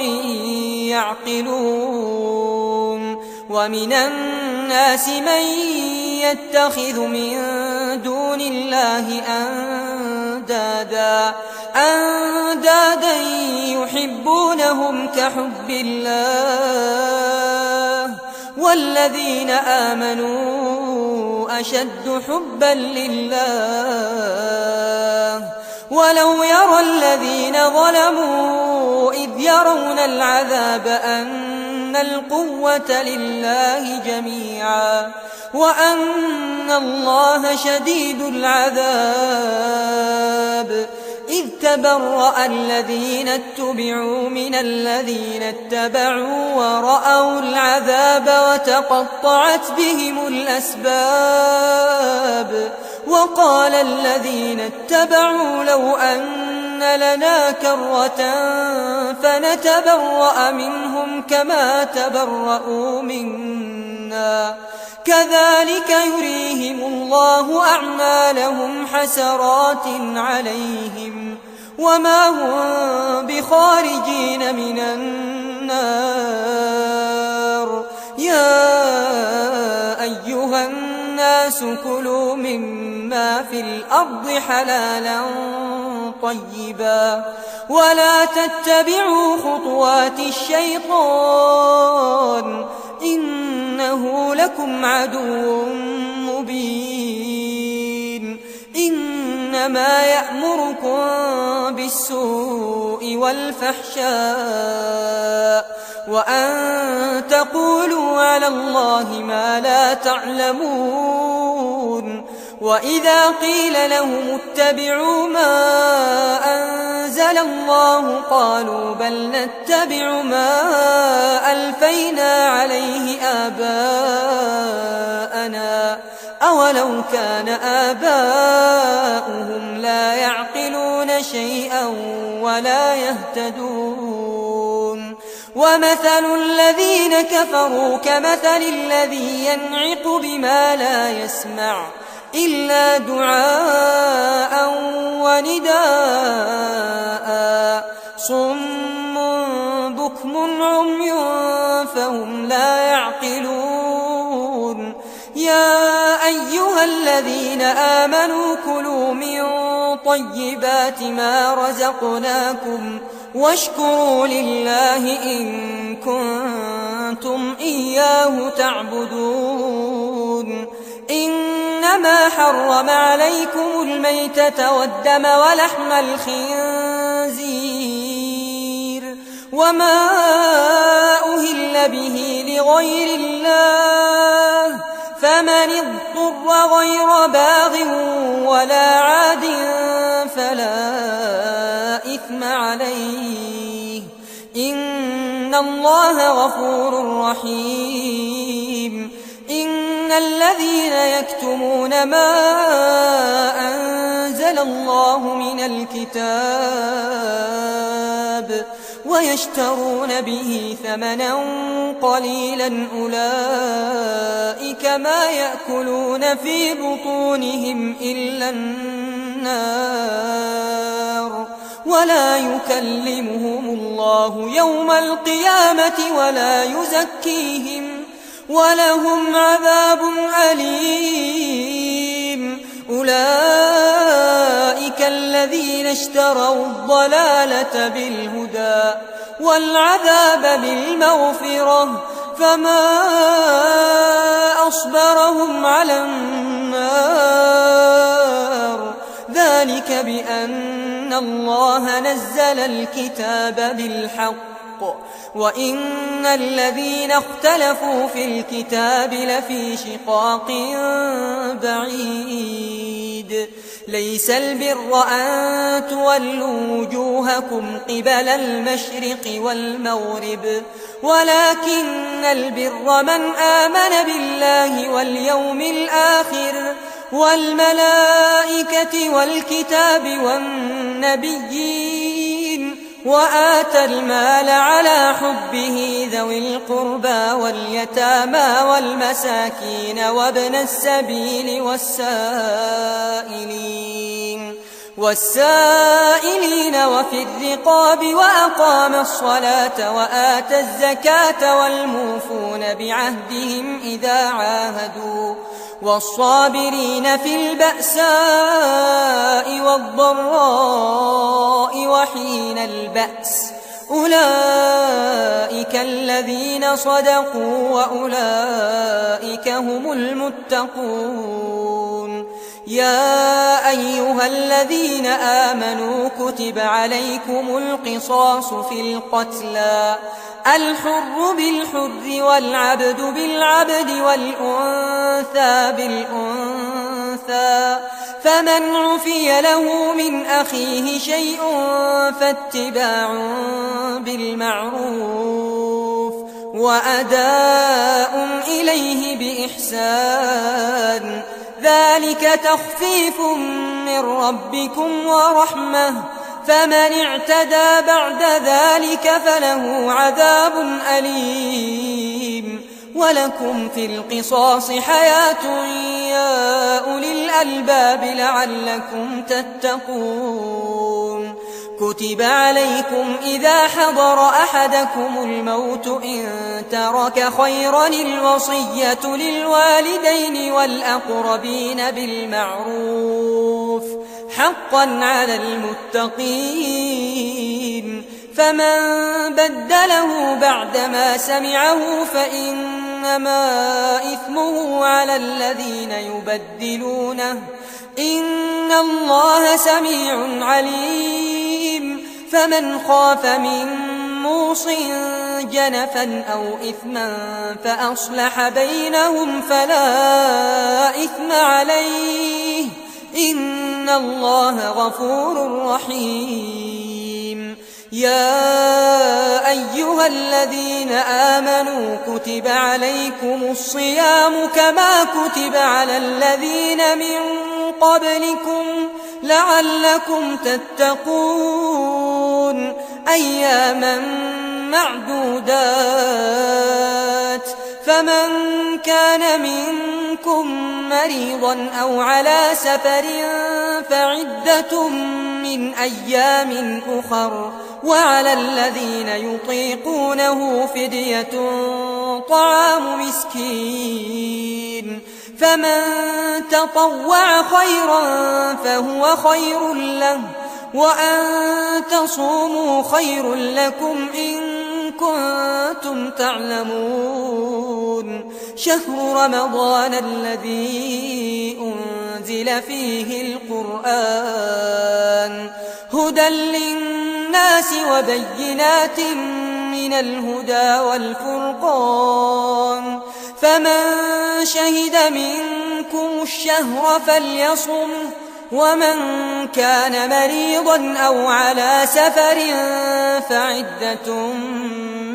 يعقلون ومن الناس من يتخذ من دون الله أندادا يحبونهم كحب الله والذين آمنوا أشد حبا لله ولو يرى الذين ظلموا إذ يرون العذاب أن القوة لله جميعا وأن الله شديد العذاب إذ تبرأ الذين اتبعوا من الذين اتبعوا ورأوا العذاب وتقطعت بهم الأسباب وقال الذين اتبعوا لو أن لنا كرة فنتبرأ منهم كما تبرأوا منا كذلك يريهم الله أعمالهم حسرات عليهم وما هم بخارجين من النار يا أيها الناس كلوا مما في الأرض حلالا طيبا ولا تتبعوا خطوات الشيطان إنه لكم عدو مبين إنما يأمركم بالسوء والفحشاء وأن تقولوا على الله ما لا تعلمون وإذا قيل لهم اتبعوا ما أنزل الله قالوا بل نتبع ما ألفينا عليه آباءنا أولو كان آباؤهم لا يعقلون شيئا ولا يهتدون ومثل الذين كفروا كمثل الذي ينعق بما لا يسمع إلا دعاء ونداء صم بكم عمي فهم لا يعقلون يا أيها الذين آمنوا كلوا من طيبات ما رزقناكم واشكروا لله إن كنتم إياه تعبدون إنما حرم عليكم الميتة والدم ولحم الخنزير وما أهل به لغير الله فمن اضطر غير باغ ولا عاد فلا إثم عليه إن الله غفور رحيم إن الذين يكتمون ما أنزل الله من الكتاب ويشترون به ثمنا قليلا أولئك ما يأكلون في بطونهم إلا النار ولا يكلمهم الله يوم القيامة ولا يزكيهم ولهم عذاب أليم أولئك أولئك الذين اشتروا الضلالة بالهدى والعذاب بالمغفرة فما أصبرهم على النار ذلك بأن الله نزل الكتاب بالحق وإن الذين اختلفوا في الكتاب لفي شقاق بعيد ليس البر أن تولوا وجوهكم قبل المشرق والمغرب ولكن البر من آمن بالله واليوم الآخر والملائكة والكتاب والنبيين وآتى المال على حبه ذوي القربى واليتامى والمساكين وابن السبيل والسائلين وفي الرقاب وأقام الصلاة وآتى الزكاة والموفون بعهدهم إذا عاهدوا والصابرين في البأساء والضراء وحين البأس أولئك الذين صدقوا وأولئك هم المتقون يا أيها الذين آمنوا كتب عليكم القصاص في القتلى الحر بالحر والعبد بالعبد والأنثى بالأنثى فمن عفي له من أخيه شيء فاتباع بالمعروف وأداء إليه بإحسان ذلك تخفيف من ربكم ورحمة فمن اعتدى بعد ذلك فله عذاب أليم ولكم في القصاص حياة يا أولي الألباب لعلكم تتقون كتب عليكم إذا حضر أحدكم الموت إن ترك خيرا الوصية للوالدين والأقربين بالمعروف حقا على المتقين فمن بدله بعدما سمعه فإنما إثمه على الذين يبدلونه إن الله سميع عليم فمن خاف من موص جنفا أو إثما فأصلح بينهم فلا إثم عليه إن الله غفور رحيم يا أيها الذين آمنوا كتب عليكم الصيام كما كتب على الذين من قبلكم لعلكم تتقون أياما معدودات فمن كان منكم مريضا أو على سفر فعدة من أيام أخر وعلى الذين يطيقونه فدية طعام مسكين فمن تطوع خيرا فهو خير له وأن تصوموا خير لكم إن كنتم تعلمون شهر رمضان الذي أنزل فيه القرآن هدى للناس وبينات من الهدى والفرقان فمن شهد منكم الشهر فليصم ومن كان مريضا أو على سفر فعدة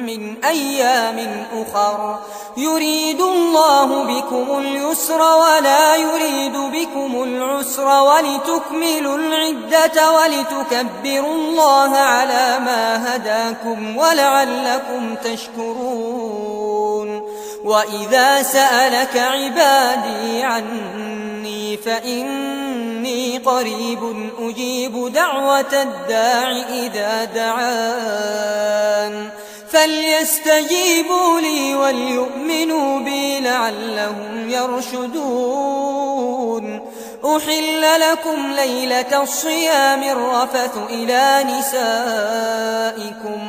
من أيام أخر يريد الله بكم اليسر ولا يريد بكم العسر ولتكملوا العدة ولتكبروا الله على ما هداكم ولعلكم تشكرون وإذا سألك عبادي عني فإني قريب أجيب دعوة الداع إذا دعان فليستجيبوا لي وليؤمنوا بي لعلهم يرشدون أحل لكم ليلة الصيام الرفث إلى نسائكم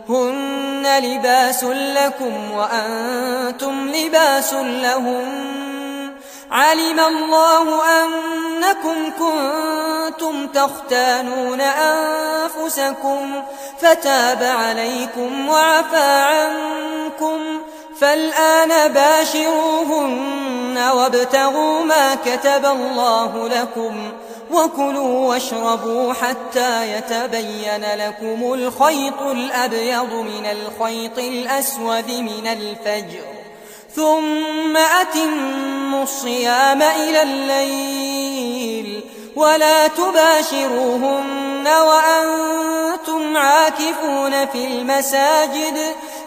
هن لباس لكم وأنتم لباس لهم علم الله أنكم كنتم تختانون أنفسكم فتاب عليكم وعفى عنكم فالآن باشروهن وابتغوا ما كتب الله لكم وكلوا واشربوا حتى يتبين لكم الخيط الأبيض من الخيط الأسود من الفجر ثم أتموا الصيام إلى الليل ولا تباشروهن وأنتم عاكفون في المساجد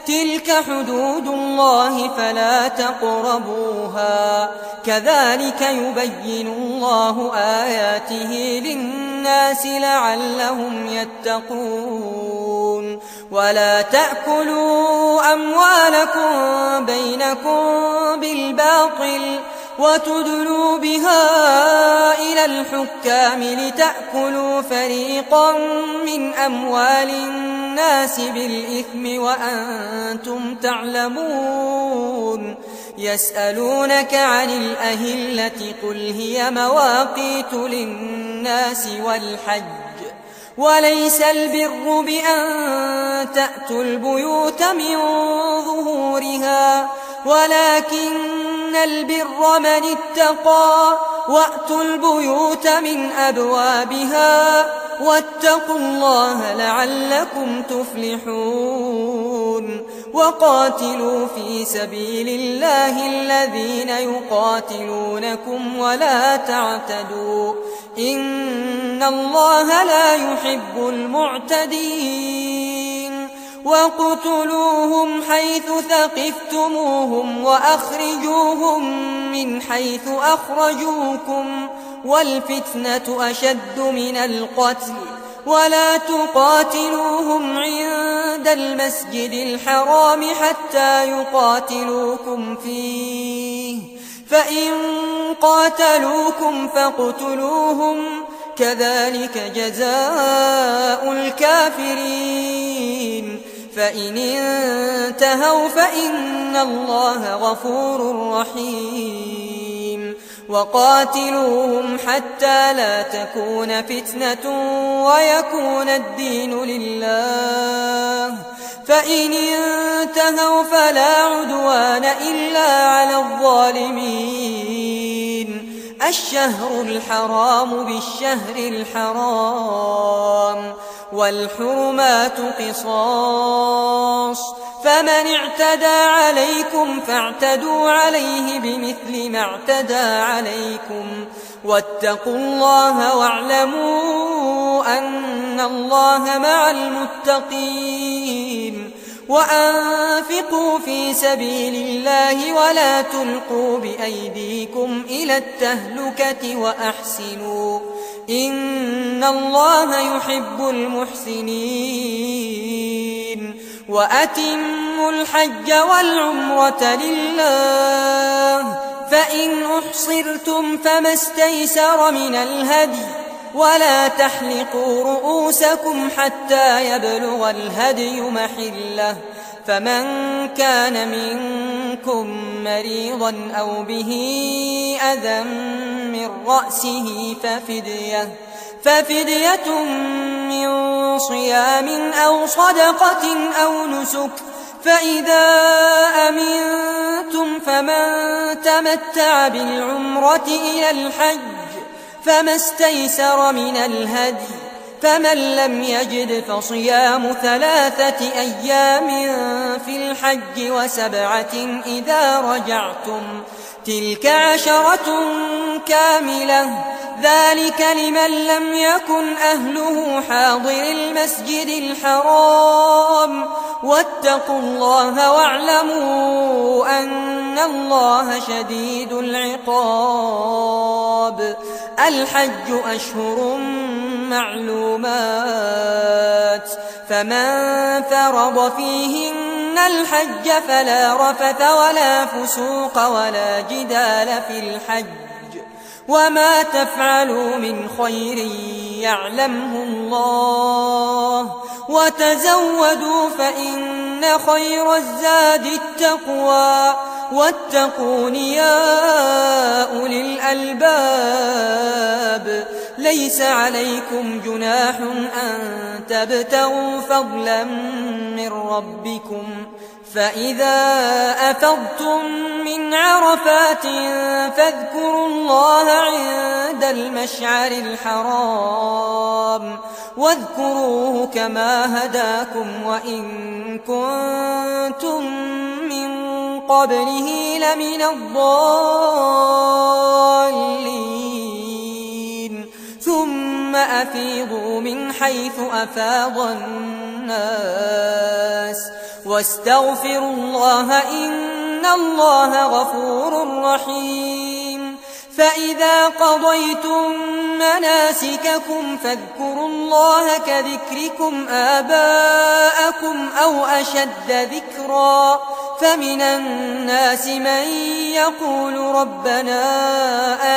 تلك حدود الله فلا تقربوها كذلك يبين الله آياته للناس لعلهم يتقون ولا تأكلوا أموالكم بينكم بالباطل وتدلوا بها إلى الحكام لتأكلوا فريقا من أموال الناس بالإثم وأنتم تعلمون يسألونك عن الأهلة قل هي مواقيت للناس والحج وليس البر بأن تأتوا البيوت من ظهورها ولكن البر من اتقى وأتوا البيوت من أبوابها واتقوا الله لعلكم تفلحون وقاتلوا في سبيل الله الذين يقاتلونكم ولا تعتدوا إن الله لا يحب المعتدين وقتلوهم حيث ثقفتموهم وأخرجوهم من حيث أخرجوكم والفتنة أشد من القتل ولا تقاتلوهم عند المسجد الحرام حتى يقاتلوكم فيه فإن قاتلوكم فاقتلوهم كذلك جزاء الكافرين فإن انتهوا فإن الله غفور رحيم وقاتلوهم حتى لا تكون فتنة ويكون الدين لله فإن انتهوا فلا عدوان إلا على الظالمين الشهر الحرام بالشهر الحرام والحرمات قصاص فمن اعتدى عليكم فاعتدوا عليه بمثل ما اعتدى عليكم واتقوا الله واعلموا أن الله مع المتقين وأنفقوا في سبيل الله ولا تلقوا بأيديكم إلى التهلكة وأحسنوا إن الله يحب المحسنين وأتموا الحج والعمرة لله فإن أحصرتم فما استيسر من الهدي ولا تحلقوا رؤوسكم حتى يبلغ الهدي محله فمن كان منكم مريضا أو به أذى من رأسه ففدية من صيام أو صدقة أو نسك فإذا أمنتم فمن تمتع بالعمرة إلى الحج فما استيسر من الهدي فمن لم يجد فصيام 3 أيام في الحج و7 إذا رجعتم تلك 10 كاملة ذلك لمن لم يكن أهله حاضر المسجد الحرام واتقوا الله واعلموا أن الله شديد العقاب الحج أشهر معلومات فمن فرض فيهن الحج فلا رفث ولا فسوق ولا جدال في الحج وما تفعلوا من خير يعلمه الله وتزودوا فإن خير الزاد التقوى واتقون يا أولي الألباب ليس عليكم جناح أن تبتغوا فضلا من ربكم فإذا أفضتم من عرفات فاذكروا الله عند المشعر الحرام واذكروه كما هداكم وإن كنتم من قبله لمن الضالين ثم أفيضوا من حيث أفاض الناس واستغفروا الله إن الله غفور رحيم فإذا قضيتم مناسككم فاذكروا الله كذكركم آباءكم أو أشد ذكرا فمن الناس من يقول ربنا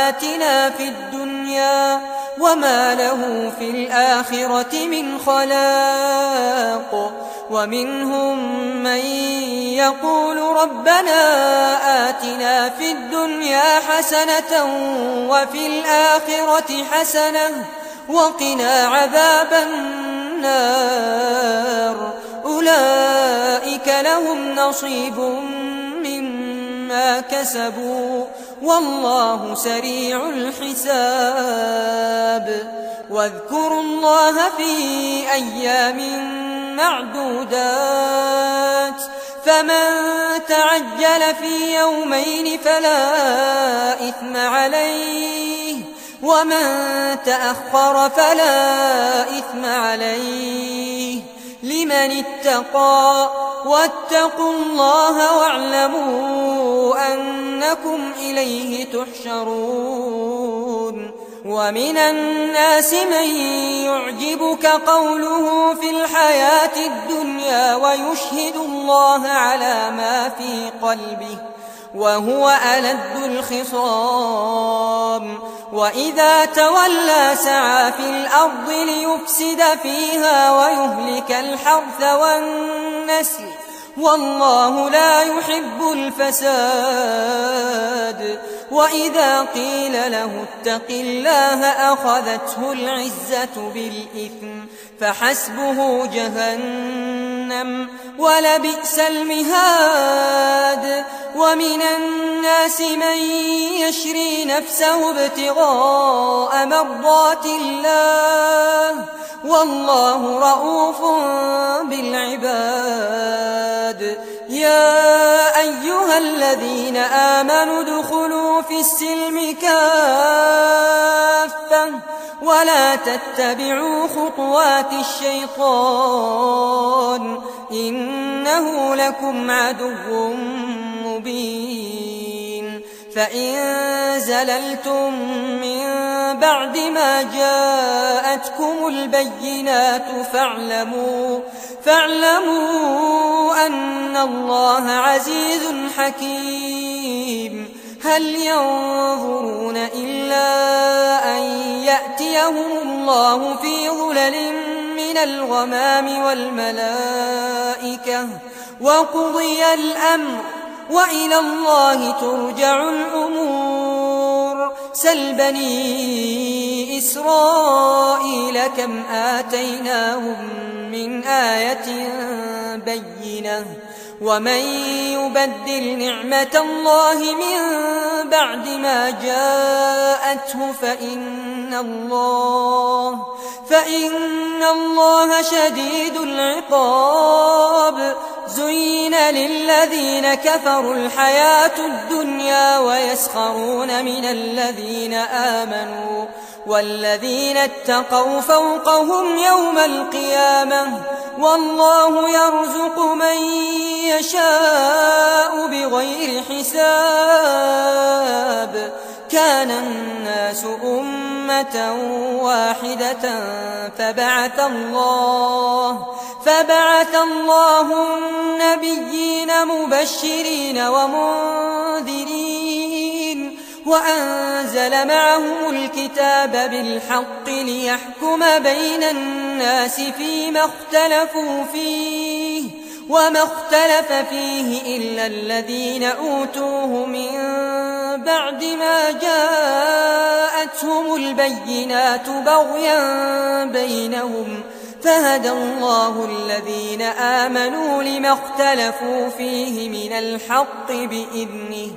آتنا في الدنيا وما له في الآخرة من خلاق ومنهم من يقول ربنا آتنا في الدنيا حسنة وفي الآخرة حسنة وقنا عذاب النار أولئك لهم نصيب مما كسبوا والله سريع الحساب واذكروا الله في أيام معدودات فمن تعجل في يومين فلا إثم عليه ومن تأخر فلا إثم عليه لمن اتقى واتقوا الله واعلموا أنكم إليه تحشرون ومن الناس من يعجبك قوله في الحياة الدنيا ويشهد الله على ما في قلبه وهو ألد الخصام وإذا تولى سعى في الأرض ليفسد فيها ويهلك الحرث والنسل والله لا يحب الفساد وإذا قيل له اتق الله أخذته العزة بالإثم فحسبه جهنم ولبئس المهاد ومن الناس من يشري نفسه ابتغاء مرضات الله والله رؤوف بالعباد يا أيها الذين آمنوا ادخلوا في السلم كافة ولا تتبعوا خطوات الشيطان إنه لكم عدو مبين فإن زللتم من بعد ما جاءتكم البينات فاعلموا أن الله عزيز حكيم هل ينظرون إلا أن يأتيهم الله في ظلل من الغمام والملائكة وقضي الأمر وإلى الله ترجع الأمور سل بني إسرائيل كم آتيناهم من آية بينة ومن يبدل نعمة الله من بعد ما جاءته فإن الله شديد العقاب زين للذين كفروا الحياة الدنيا ويسخرون من الذين آمنوا والذين اتقوا فوقهم يوم القيامة والله يرزق من يشاء بغير حساب كان الناس أمة واحدة فبعث الله النبيين مبشرين ومنذرين وأنزل معهم الكتاب بالحق ليحكم بين الناس فيما اختلفوا فيه وما اختلف فيه إلا الذين أوتوه من بعد ما جاءتهم البينات بغيا بينهم فهدى الله الذين آمنوا لما اختلفوا فيه من الحق بإذنه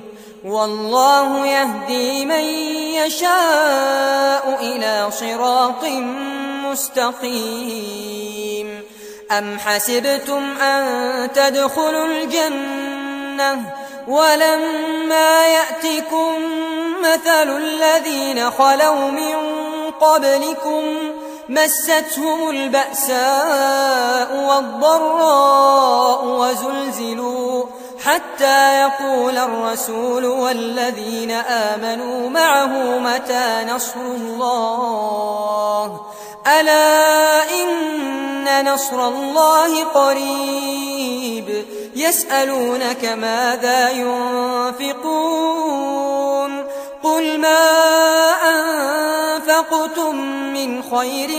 والله يهدي من يشاء إلى صراط مستقيم أم حسبتم أن تدخلوا الجنة ولما يأتكم مثل الذين خلوا من قبلكم مستهم البأساء والضراء وزلزلوا حتى يقول الرسول والذين آمنوا معه متى نصر الله ألا إن نصر الله قريب يسألونك ماذا ينفقون قل ما أنفقتم من خير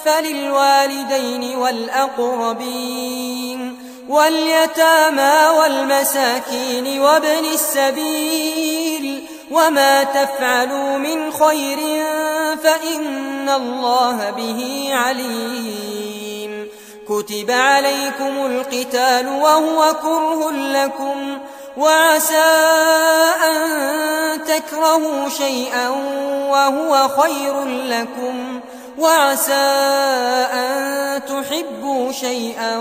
فللوالدين والأقربين واليتامى والمساكين وابن السبيل وما تفعلوا من خير فإن الله به عليم كتب عليكم القتال وهو كره لكم وعسى أن تكرهوا شيئا وهو خير لكم وعسى أن تحبوا شيئا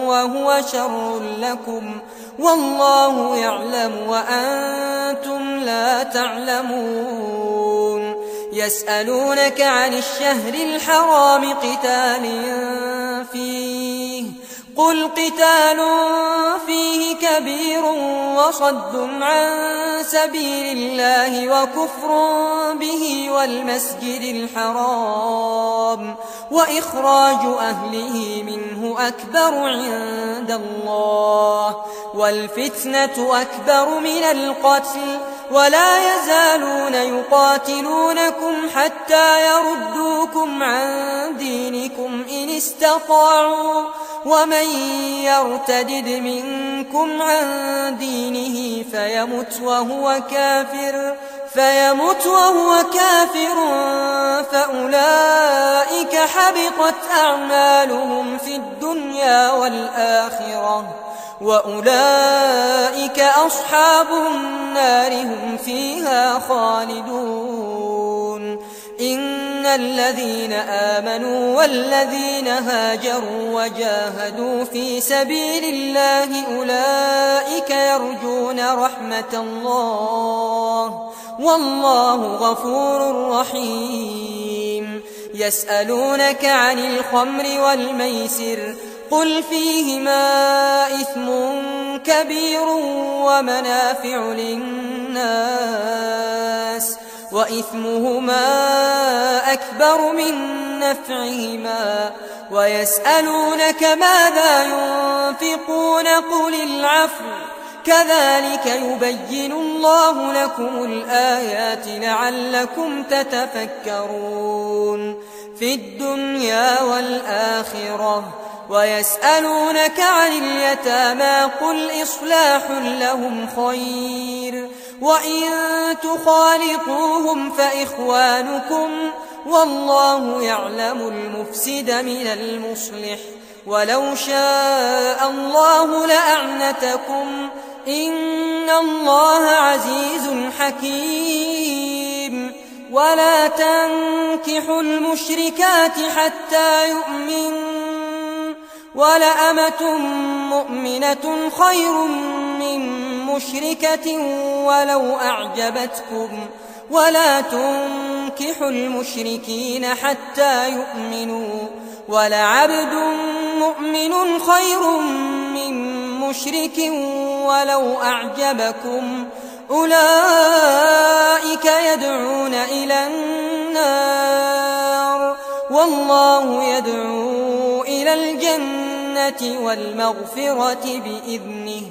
وهو شر لكم والله يعلم وأنتم لا تعلمون يسألونك عن الشهر الحرام قتال فيه قل قتال فيه كبير وصد عن سبيل الله وكفر به والمسجد الحرام وإخراج أهله منه أكبر عند الله والفتنة أكبر من القتل ولا يزالون يقاتلونكم حتى يردوكم عن دينكم إن استطاعوا ومن يرتدد منكم عن دينه فيمت وهو كافر فأولئك حبطت أعمالهم في الدنيا والآخرة وأولئك أصحاب النار هم فيها خالدون إن الذين آمنوا والذين هاجروا وجاهدوا في سبيل الله أولئك يرجون رحمة الله والله غفور رحيم يسألونك عن الخمر والميسر قل فيهما إثم كبير ومنافع للناس وإثمهما أكبر من نفعهما ويسألونك ماذا ينفقون قل العفو كذلك يبين الله لكم الآيات لعلكم تتفكرون في الدنيا والآخرة ويسألونك عن اليتامى قل إصلاح لهم خير وإن تخالطوهم فإخوانكم والله يعلم المفسد من المصلح ولو شاء الله لأعنتكم إن الله عزيز حكيم ولا تنكحوا المشركات حتى يؤمنوا ولأمة مؤمنة خير من مشركة ولو أعجبتكم ولا تنكحوا المشركين حتى يؤمنوا ولعبد مؤمن خير من مشرك ولو أعجبكم أولئك يدعون إلى النار والله يدعو إلى الجنة والمغفرة بإذنه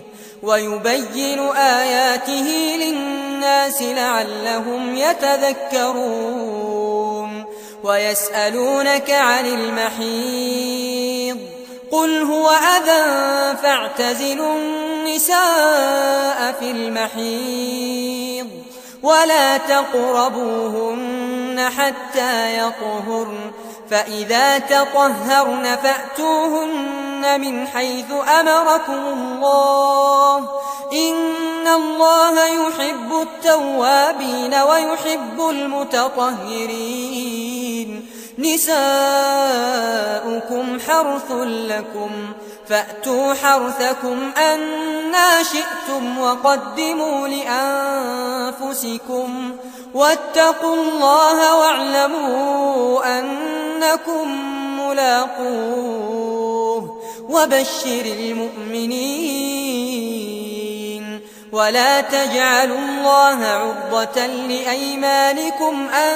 ويبين آياته للناس لعلهم يتذكرون ويسألونك عن المحيض قل هو أذى فاعتزلوا النساء في المحيض ولا تقربوهن حتى يطهرن فإذا تطهرن فأتوهن من حيث أمركم الله إن الله يحب التوابين ويحب المتطهرين نساؤكم حرث لكم فأتوا حرثكم أنى شئتم وقدموا لأنفسكم واتقوا الله واعلموا أنكم ملاقوه وبشر المؤمنين ولا تجعلوا الله عرضة لأيمانكم أن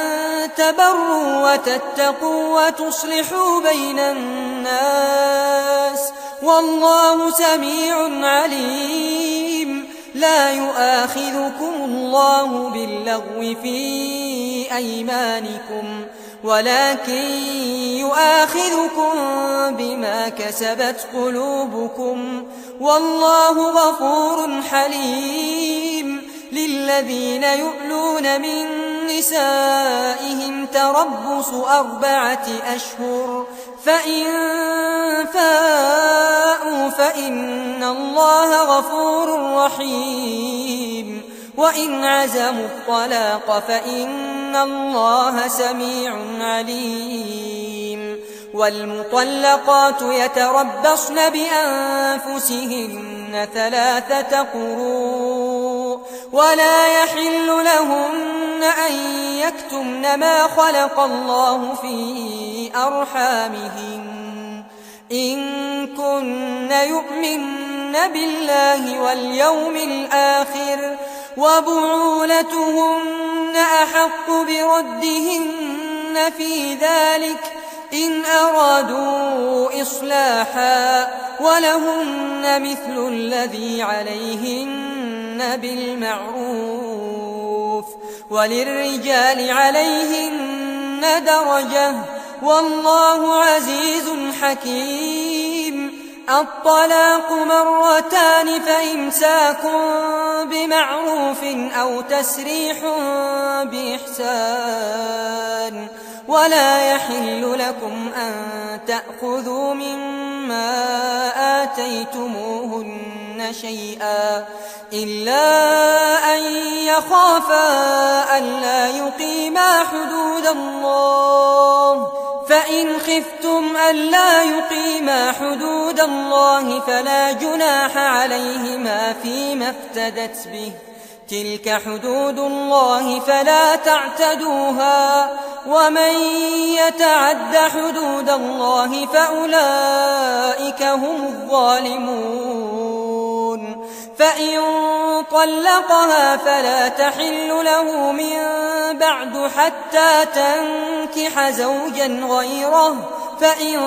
تبروا وتتقوا وتصلحوا بين الناس والله سميع عليم لا يؤاخذكم الله باللغو في أيمانكم ولكن يؤاخذكم بما كسبت قلوبكم والله غفور حليم للذين يؤلون من نسائهم تربص 4 أشهر فإن فاءوا فإن الله غفور رحيم وإن عزموا الطلاق فإن الله سميع عليم والمطلقات يتربصن بأنفسهن 3 قروء ولا يحل لهن أن يكتمن ما خلق الله في أرحامهن إن كن يؤمن بالله واليوم الآخر وبعولتهن أحق بردهن في ذلك إن أرادوا إصلاحا ولهن مثل الذي عليهن بالمعروف وللرجال عليهن درجة والله عزيز حكيم الطلاق 2 فإمساك بمعروف أو تسريح بإحسان ولا يحل لكم أن تأخذوا مما آتيتموهن شيئا إلا أن يخافا ألا يقيما حدود الله فإن خفتم ألا يقيما حدود الله فلا جناح عليهما فيما افتدت به تلك حدود الله فلا تعتدوها ومن يتعد حدود الله فأولئك هم الظالمون فإن طلقها فلا تحل له من بعد حتى تنكح زوجا غيره فإن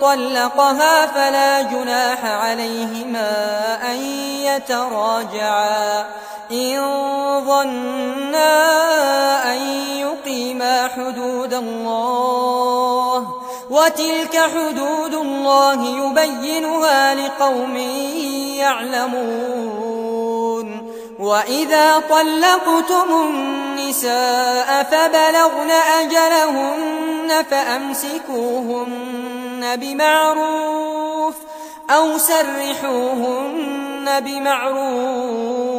طلقها فلا جناح عليهما أن يتراجعا إن ظنا أن يقيما حدود الله وتلك حدود الله يبينها لقوم يعلمون وإذا طلقتم النساء فبلغن أجلهن فأمسكوهن بمعروف أو سرحوهن بمعروف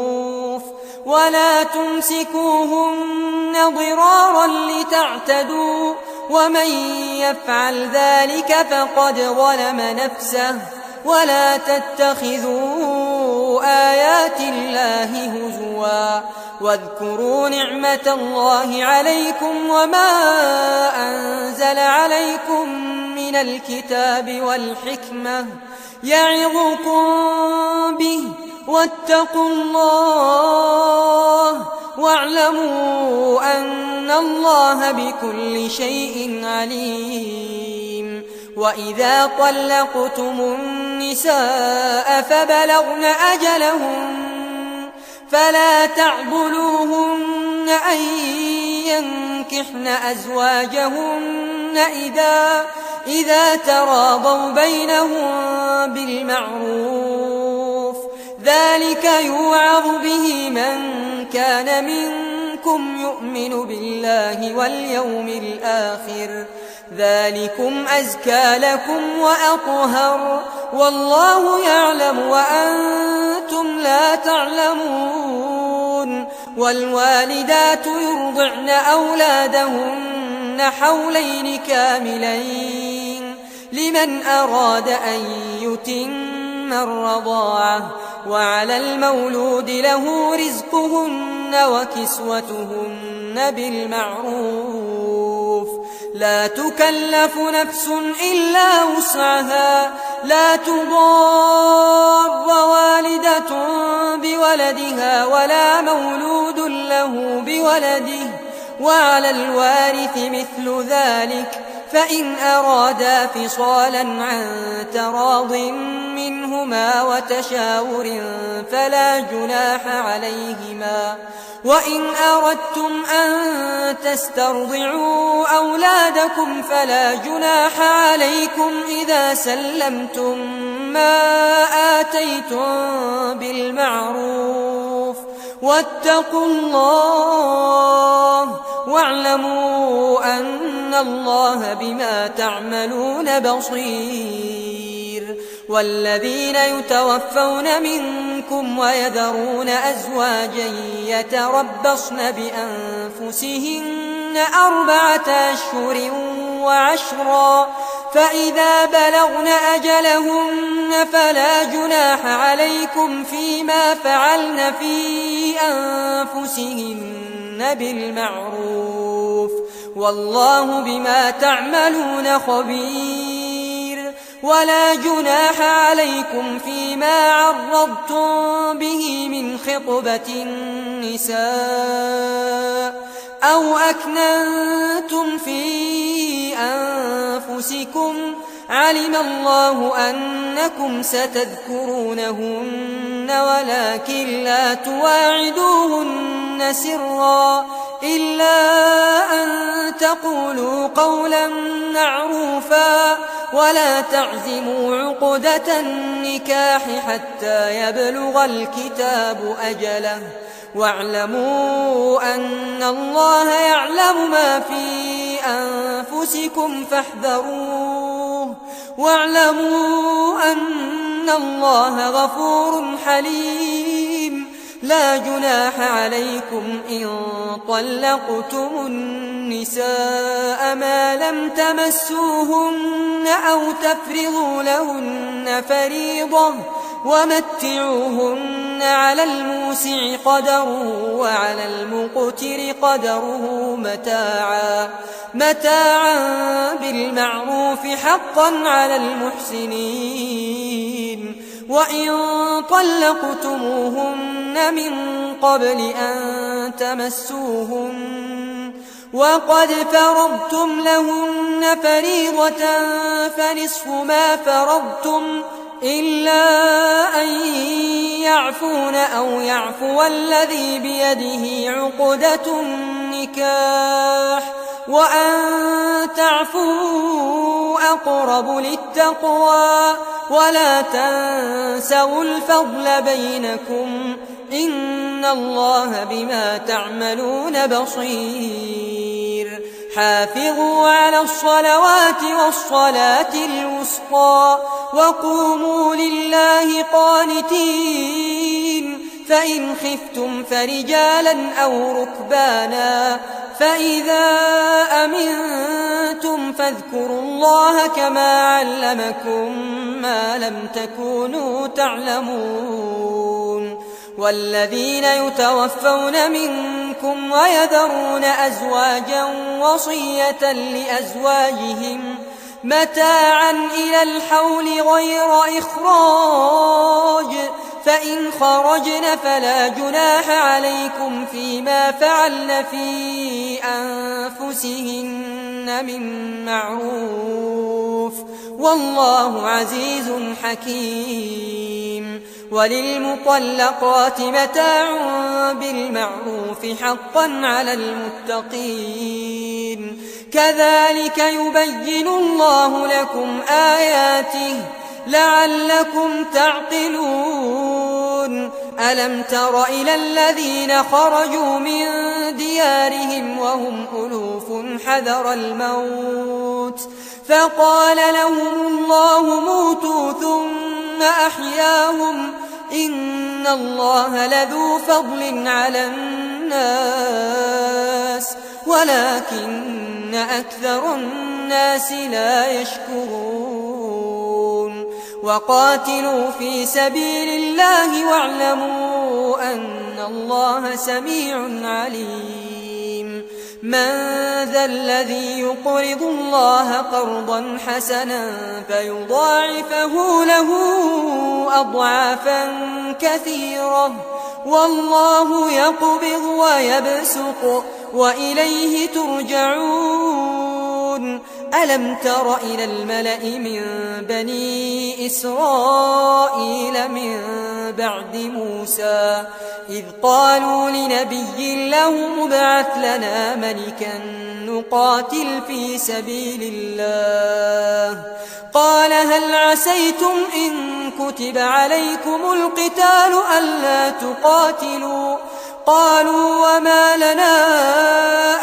ولا تمسكوهن ضرارا لتعتدوا ومن يفعل ذلك فقد ظلم نفسه ولا تتخذوا آيات الله هزوا واذكروا نعمة الله عليكم وما أنزل عليكم من الكتاب والحكمة يعظكم به واتقوا الله واعلموا أن الله بكل شيء عليم وإذا طلقتم النساء فبلغن أجلهن فلا تعضلوهن أن ينكحن أزواجهن إذا تراضوا بينهم بالمعروف، ذلك يوعظ به من كان منكم يؤمن بالله واليوم الآخر، ذلكم أزكى لكم وأطهر، والله يعلم وأنتم لا تعلمون. والوالدات يرضعن أولادهن حولين كاملين لمن أراد أن يتم الرضاعة، وعلى المولود له رزقهن وكسوتهن بالمعروف، لا تكلف نفس إلا وسعها، لا تضار والدة بولدها ولا مولود له بولده، وعلى الوارث مثل ذلك، فإن أرادا فصالا عن تراض منهما وتشاور فلا جناح عليهما. وإن أردتم أن تسترضعوا أولادكم فلا جناح عليكم إذا سلمتم ما آتيتم بالمعروف، واتقوا الله واعلموا أن الله بما تعملون بصير. والذين يتوفون منكم ويذرون أزواجا يتربصن بأنفسهن 4 أشهر وعشرا، فإذا بلغن أجلهن فلا جناح عليكم فيما فعلن في أنفسهن بالمعروف، والله بما تعملون خبير. ولا جناح عليكم فيما عرضتم به من خطبة النساء أو أكننتم في أنفسكم، علم الله أنكم ستذكرونهن ولكن لا تواعدوهن سرا إلا أن تقولوا قولا معروفا، ولا تعزموا عقدة النكاح حتى يبلغ الكتاب أجله، واعلموا أن الله يعلم ما في أنفسكم فاحذروه، واعلموا أن الله غفور حليم. لا جناح عليكم إن طلقتم النساء ما لم تمسوهن أو تفرضوا لهن فريضة، ومتعوهن على الموسع قدره وعلى المقتر قدره متاعا بالمعروف حقا على المحسنين. وإن طلقتموهن من قبل أن تمسوهن وقد فرضتم لهن فريضة فنصف ما فرضتم إلا أن يعفون أو يعفو الذي بيده عقدة النكاح، وأن تعفوا أقرب للتقوى، ولا تنسوا الفضل بينكم، إن الله بما تعملون بصير. حافظوا على الصلوات والصلاة الوسطى وقوموا لله قانتين، فإن خفتم فرجالا أو ركبانا، فإذا أمنتم فاذكروا الله كما علمكم ما لم تكونوا تعلمون. والذين يتوفون منكم ويذرون أزواجا وصية لأزواجهم متاعا إلى الحول غير إخراج، فإن خرجن فلا جناح عليكم فيما فعلن في أنفسهن من معروف والله عزيز حكيم. وللمطلقات متاع بالمعروف حقا على المتقين كذلك يبين الله لكم آياته لعلكم تعقلون. ألم تر إلى الذين خرجوا من ديارهم وهم ألوف حذر الموت فقال لهم الله موتوا ثم أحياهم إن الله لذو فضل على الناس ولكن أكثر الناس لا يشكرون. وقاتلوا في سبيل الله واعلموا أن الله سميع عليم. من ذا الذي يقرض الله قرضا حسنا فيضاعفه له أضعافا كثيرة والله يقبض ويبسط وإليه ترجعون. ألم تر إلى الملأ من بني إسرائيل من بعد موسى إذ قالوا لنبي له ابعث لنا ملكا نقاتل في سبيل الله قال هل عسيتم إن كتب عليكم القتال ألا تقاتلوا قالوا وما لنا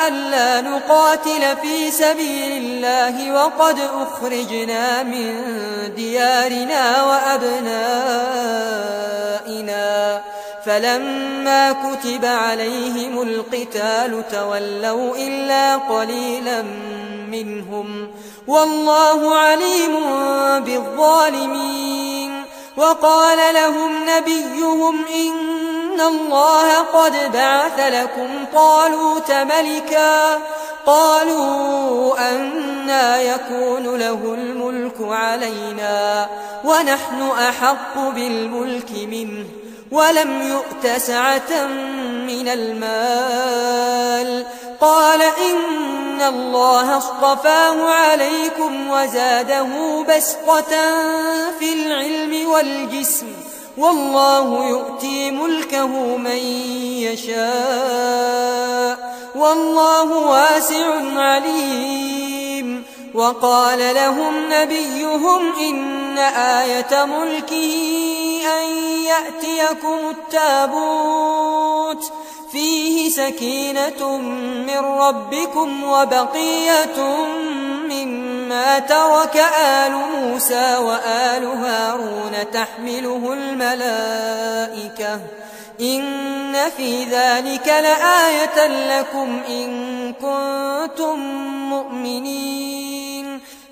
ألا نقاتل في سبيل الله وقد أخرجنا من ديارنا وأبنائنا فلما كتب عليهم القتال تولوا إلا قليلا منهم والله عليم بالظالمين. وقال لهم نبيهم إن الله قد بعث لكم طالوت ملكا قالوا أنى يكون له الملك علينا ونحن أحق بالملك منه ولم يؤت سعة من المال قال إن الله اصطفاه عليكم وزاده بسطة في العلم والجسم والله يؤتي ملكه من يشاء والله واسع عليم. وقال لهم نبيهم إن آية ملكه أن يأتيكم التابوت فيه سكينة من ربكم وبقية مما ترك آل موسى وآل هارون تحمله الملائكة إن في ذلك لآية لكم إن كنتم مؤمنين.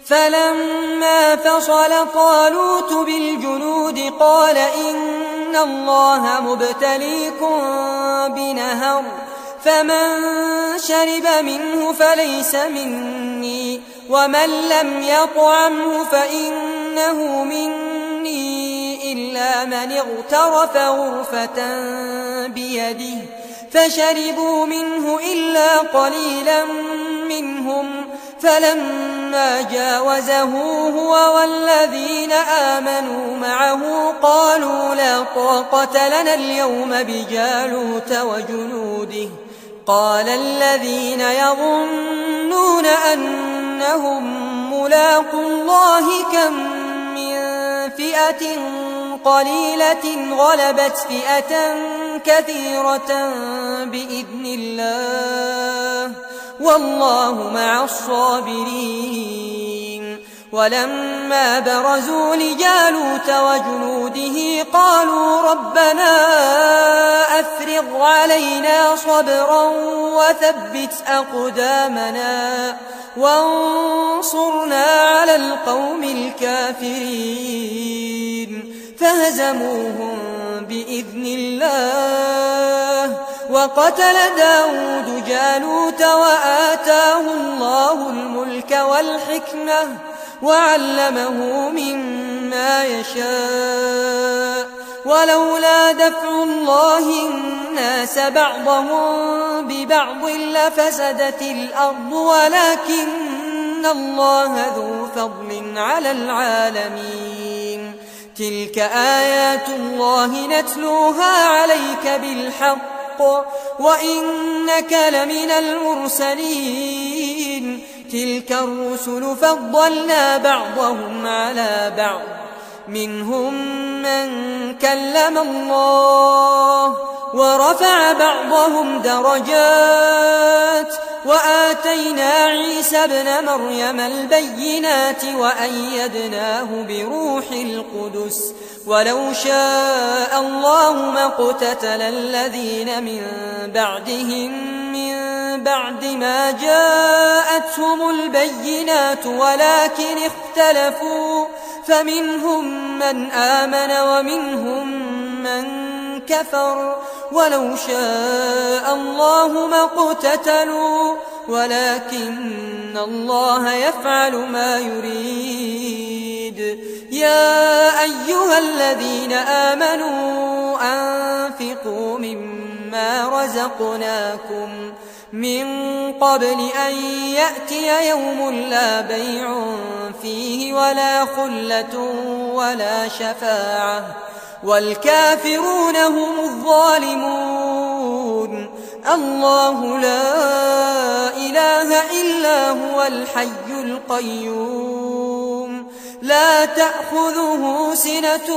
فلما فصل طالوت بالجنود قال إن الله مبتليكم بنهر فمن شرب منه فليس مني ومن لم يطعمه فإنه مني إلا من اغترف غرفة بيده فشربوا منه إلا قليلا منهم فلما جاوزه هو والذين آمنوا معه قالوا لا طاقة لنا اليوم بجالوت وجنوده قال الذين يظنون أنهم ملاقو الله كم من فئة قليلة غلبت فئة كثيرة بإذن الله والله مع الصابرين. ولما برزوا لجالوت وجنوده قالوا ربنا أفرغ علينا صبرا وثبت أقدامنا وانصرنا على القوم الكافرين فهزموهم بإذن الله. وقتل داود جالوت وآتاه الله الملك والحكمة وعلمه مما يشاء ولولا دفع الله الناس بعضهم ببعض لفسدت الأرض ولكن الله ذو فضل على العالمين. تلك آيات الله نتلوها عليك بالحق وإنك لمن المرسلين. تلك الرسل فضلنا بعضهم على بعض منهم من كلم الله ورفع بعضهم درجات وآتينا عيسى ابن مريم البينات وأيدناه بروح القدس ولو شاء الله ما اقتتل الذين من بعدهم من بعد ما جاءتهم البينات ولكن اختلفوا فمنهم من آمن ومنهم من كفر ولو شاء الله ما اقتتلوا ولكن الله يفعل ما يريد. يا أيها الذين آمنوا أنفقوا مما رزقناكم من قبل أن يأتي يوم لا بيع فيه ولا خلة ولا شفاعة والكافرون هم الظالمون. الله لا إله إلا هو الحي القيوم لا تأخذه سنة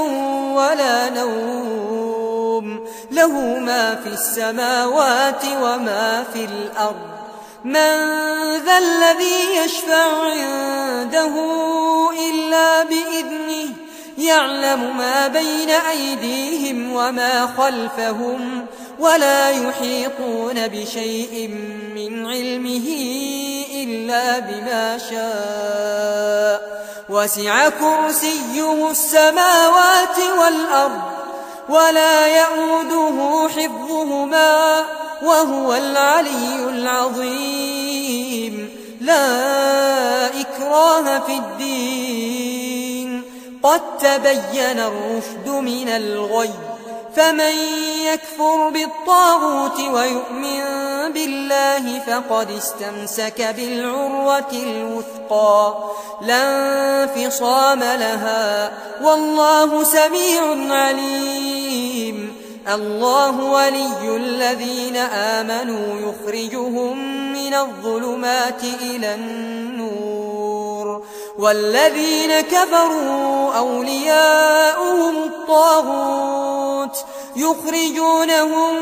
ولا نوم له ما في السماوات وما في الأرض. من ذا الذي يشفع عنده إلا بإذنه يعلم ما بين أيديهم وما خلفهم ولا يحيطون بشيء من علمه إلا بما شاء وسع كرسيه السماوات والأرض ولا يئوده حفظهما وهو العلي العظيم. لا إكراه في الدين قد تبين الرشد من الغي فمن يكفر بالطاغوت ويؤمن بالله فقد استمسك بالعروة الوثقى لا انفصام لها والله سميع عليم. الله ولي الذين آمنوا يخرجهم من الظلمات إلى النور والذين كفروا أولياؤهم الطاغوت يخرجونهم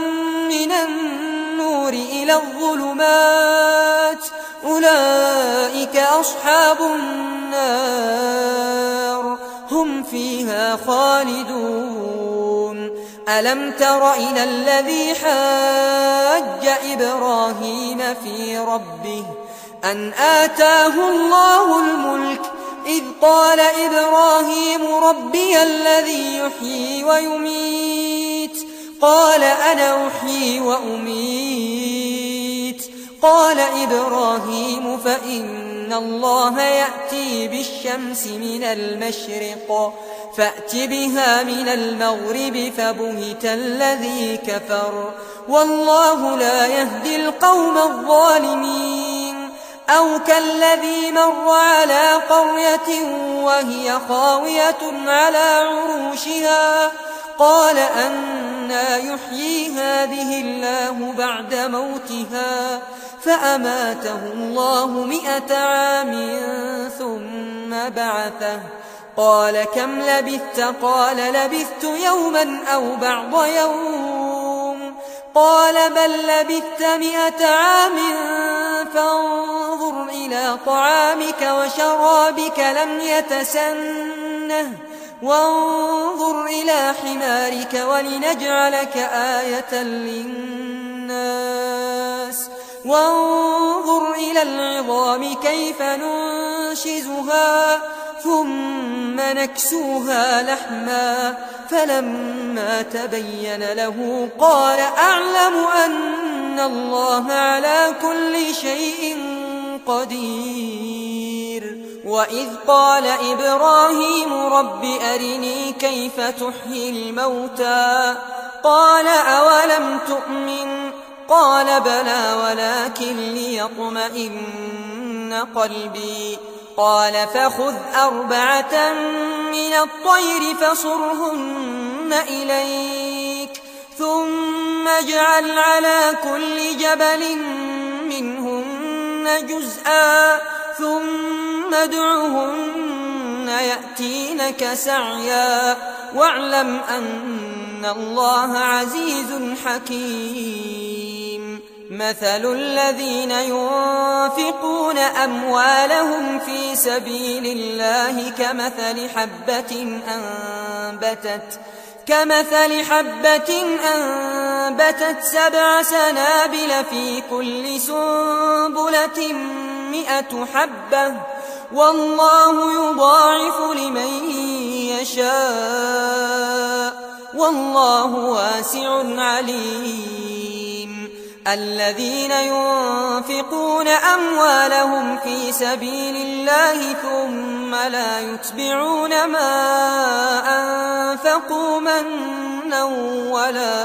من النور إلى الظلمات أولئك أصحاب النار هم فيها خالدون. ألم تر إلى الذي حاج إبراهيم في ربه أن آتاه الله الملك إذ قال إبراهيم ربي الذي يحيي ويميت قال أنا أحيي وأميت قال إبراهيم فإن الله يأتي بالشمس من المشرق فأت بها من المغرب فبهت الذي كفر والله لا يهدي القوم الظالمين. أو كالذي مر على قرية وهي خاوية على عروشها قال أنى يحيي هذه الله بعد موتها فأماته الله 100 عام ثم بعثه قال كم لبثت قال لبثت يوما أو بعض يوم قال بل لبثت 100 عام فانظر إلى طعامك وشرابك لم يتسنه وانظر إلى حمارك ولنجعلك آية للناس وانظر إلى العظام كيف ننشزها ثم نكسوها لحما فلما تبين له قال أعلم أن الله على كل شيء قدير. وإذ قال إبراهيم رب أرني كيف تحيي الموتى قال أولم تؤمن قال بلى ولكن ليطمئن قلبي قال فخذ 4 من الطير فصرهن إليك ثم اجعل على كل جبل منهن جزءا ثم ادعهن يأتينك سعيا واعلم أن الله عزيز حكيم. مثل الذين ينفقون أموالهم في سبيل الله كمثل حبة أنبتت 7 سنابل في كل سنبلة 100 حبة والله يضاعف لمن يشاء والله واسع عليم. الذين ينفقون أموالهم في سبيل الله ثم لا يتبعون ما أنفقوا منا ولا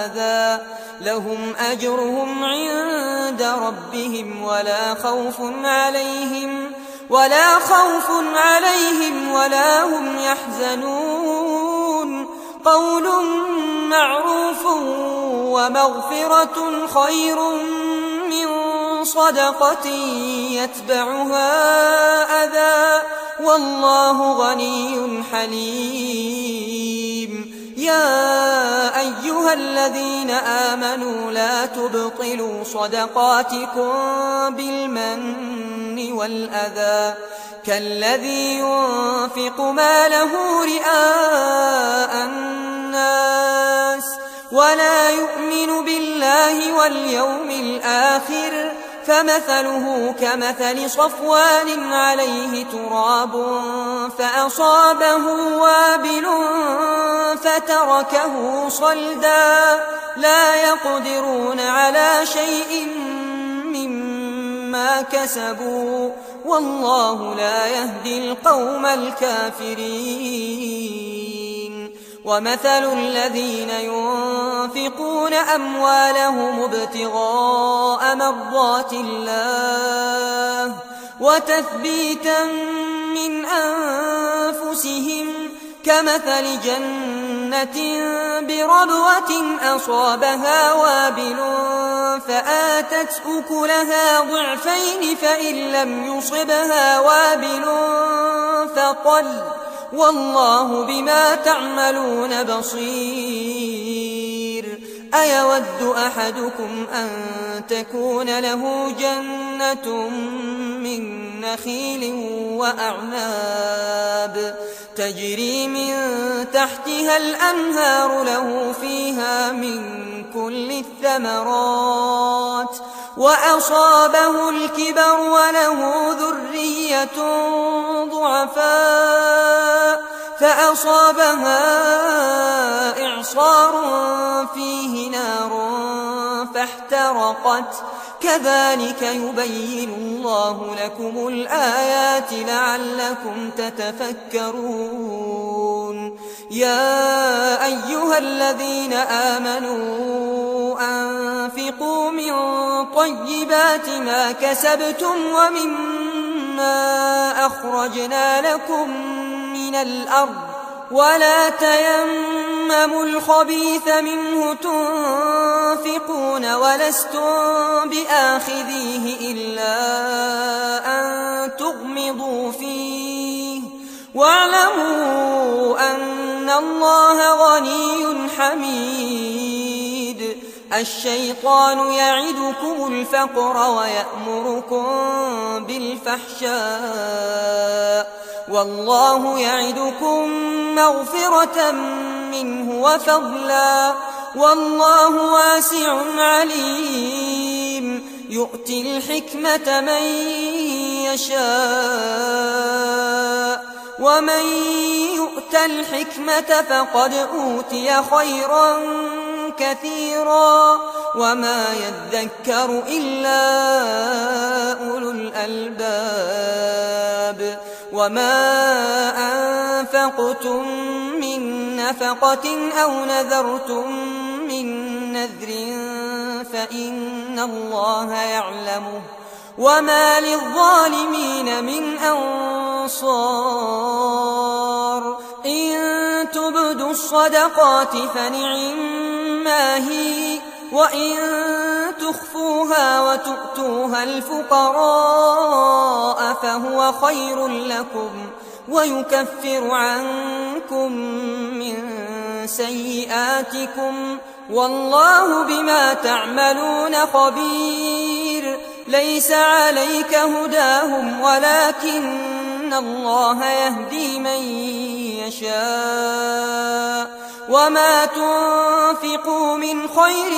أذى لهم أجرهم عند ربهم ولا خوف عليهم ولا هم يحزنون. قول معروف ومغفرة خير من صدقة يتبعها أذى والله غني حليم. يا أيها الذين آمنوا لا تبطلوا صدقاتكم بالمن والأذى كالذي ينفق ماله رئاء الناس ولا يؤمن بالله واليوم الآخر فمثله كمثل صفوان عليه تراب فأصابه وابل فتركه صلدا لا يقدرون على شيء مما كسبوا والله لا يهدي القوم الكافرين. ومثل الذين ينفقون أموالهم ابتغاء مرضات الله وتثبيتا من أنفسهم كمثل جنة بربوة أصابها وابل فآتت أكلها ضعفين فإن لم يصبها وابل فطل والله بما تعملون بصير. أيود أحدكم أن تكون له جنة من نخيل وأعناب تجري من تحتها الأنهار له فيها من كل الثمرات وأصابه الكبر وله ذرية ضعفاء فأصابها إعصار فيه نار فاحترقت كذلك يبين الله لكم الآيات لعلكم تتفكرون. يا أيها الذين آمنوا أنفقوا من طيبات ما كسبتم ومما أخرجنا لكم من الأرض ولا تيمموا الخبيث منه تنفقون ولستم بآخذيه إلا أن تغمضوا فيه واعلموا أن الله غني حميد. الشيطان يعدكم الفقر ويأمركم بالفحشاء والله يعدكم مغفرة منه وفضلا والله واسع عليم. يؤتي الحكمة من يشاء ومن يؤت الحكمة فقد أوتي خيرا كثيرا وما يذكر إلا أولو الألباب وما أنفقتم من نفقة أو نذرتم من نذر فإن الله يعلمه وما للظالمين من أنصار إن تبدوا الصدقات فنعما هي وإن تخفوها وتؤتوها الفقراء فهو خير لكم ويكفر عنكم من سيئاتكم والله بما تعملون خبير ليس عليك هداهم ولكن الله يهدي من يشاء وما تنفقوا من خير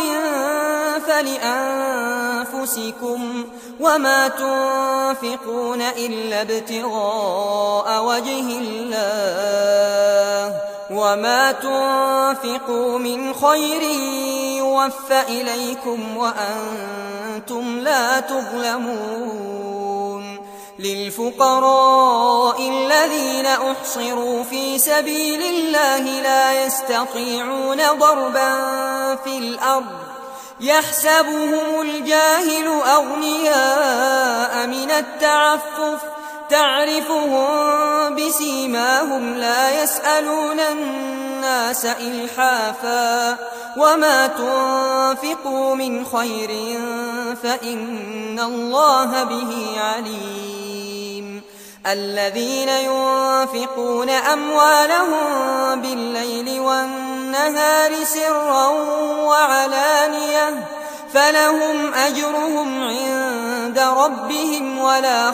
فلأنفسكم وما تنفقون إلا ابتغاء وجه الله وما تنفقوا من خير يوفى إليكم وأنتم لا تظلمون للفقراء الذين أحصروا في سبيل الله لا يستطيعون ضربا في الأرض يحسبهم الجاهل أغنياء من التعفف تعرفهم بسيماهم لا يسألون الناس إلحافا وما تنفقوا من خير فإن الله به عليم الذين ينفقون أموالهم بالليل والنهار سرا وعلانية فلهم أجرهم عند ربهم ولا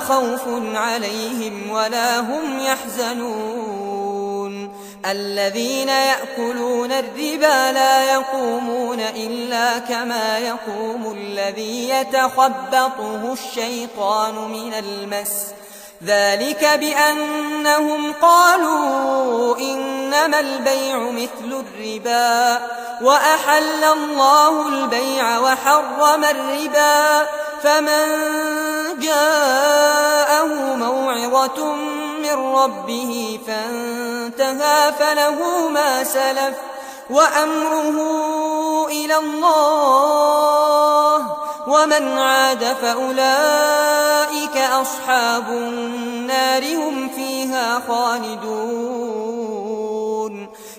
خوف عليهم ولا هم يحزنون الذين يأكلون الربا لا يقومون إلا كما يقوم الذي يتخبطه الشيطان من المس ذلك بأنهم قالوا إنما البيع مثل الربا وأحل الله البيع وحرم الربا فمن جاءه موعظة من ربه فانتهى فله ما سلف وأمره إلى الله ومن عاد فأولئك أصحاب النار هم فيها خالدون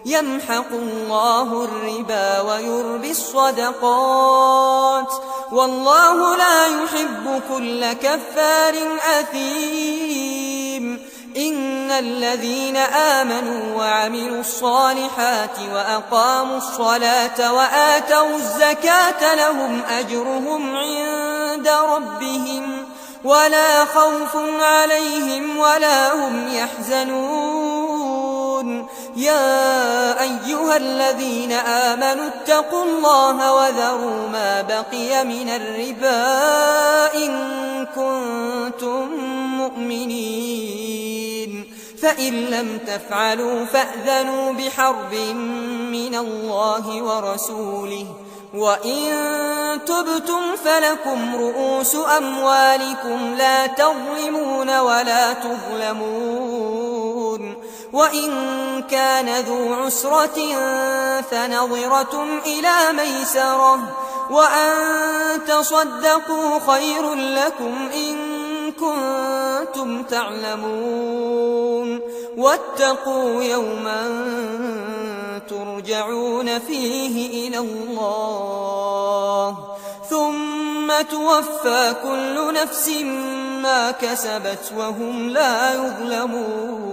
يمحق الله الربا ويربي الصدقات والله لا يحب كل كفار أثيم إن الذين آمنوا وعملوا الصالحات وأقاموا الصلاة وآتوا الزكاة لهم أجرهم عند ربهم ولا خوف عليهم ولا هم يحزنون يا أيها الذين آمنوا اتقوا الله وذروا ما بقي من الربا إن كنتم مؤمنين فإن لم تفعلوا فأذنوا بحرب من الله ورسوله وإن تبتم فلكم رؤوس أموالكم لا تظلمون ولا تظلمون وإن كان ذو عسرة فنظرة إلى ميسرة وأن تصدقوا خير لكم إن كنتم تعلمون واتقوا يوما ترجعون فيه إلى الله ثم توفى كل نفس ما كسبت وهم لا يظلمون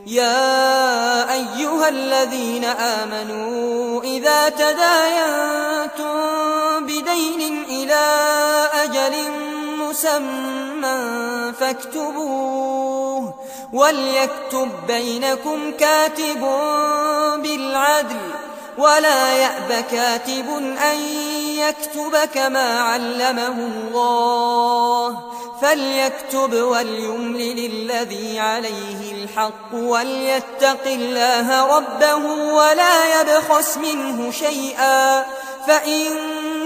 يا أيها الذين آمنوا إذا تداينتم بدين إلى أجل مسمى فاكتبوه وليكتب بينكم كاتب بالعدل ولا يأب كاتب أن يكتب كما علمه الله فليكتب وليملل الذي عليه الحق وليتق الله ربه ولا يبخس منه شيئا، فإن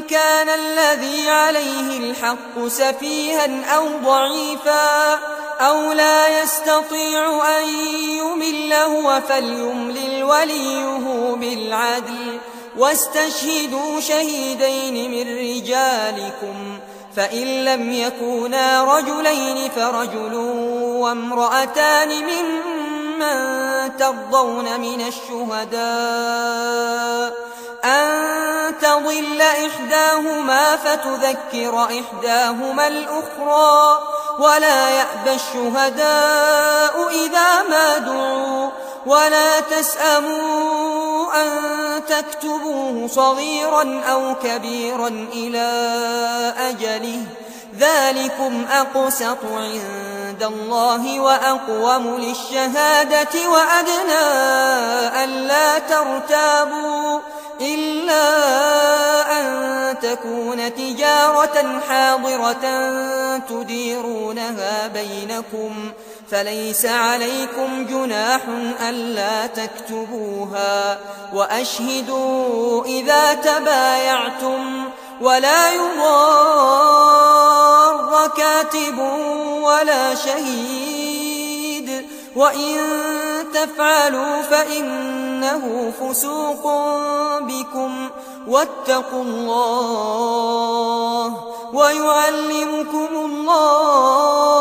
كان الذي عليه الحق سفيها أو ضعيفا أو لا يستطيع أن يمل هو فليملل وليه بالعدل، واستشهدوا شهيدين من رجالكم، فإن لم يكونا رجلين فرجل وامرأتان ممن ترضون من الشهداء أن تضل إحداهما فتذكر إحداهما الأخرى، ولا يأبى الشهداء إذا ما دعوا، ولا تسأموا أن تكتبوه صغيرا أو كبيرا إلى أجله، ذلكم أقسط عند الله وأقوم للشهادة وأدنى ألا ترتابوا، إلا أن تكون تجارة حاضرة تديرونها بينكم، فليس عليكم جناح ألا تكتبوها، وأشهدوا إذا تبايعتم، ولا يضار كاتب ولا شهيد، وإن تفعلوا فإنه فسوق بكم، واتقوا الله ويعلمكم الله،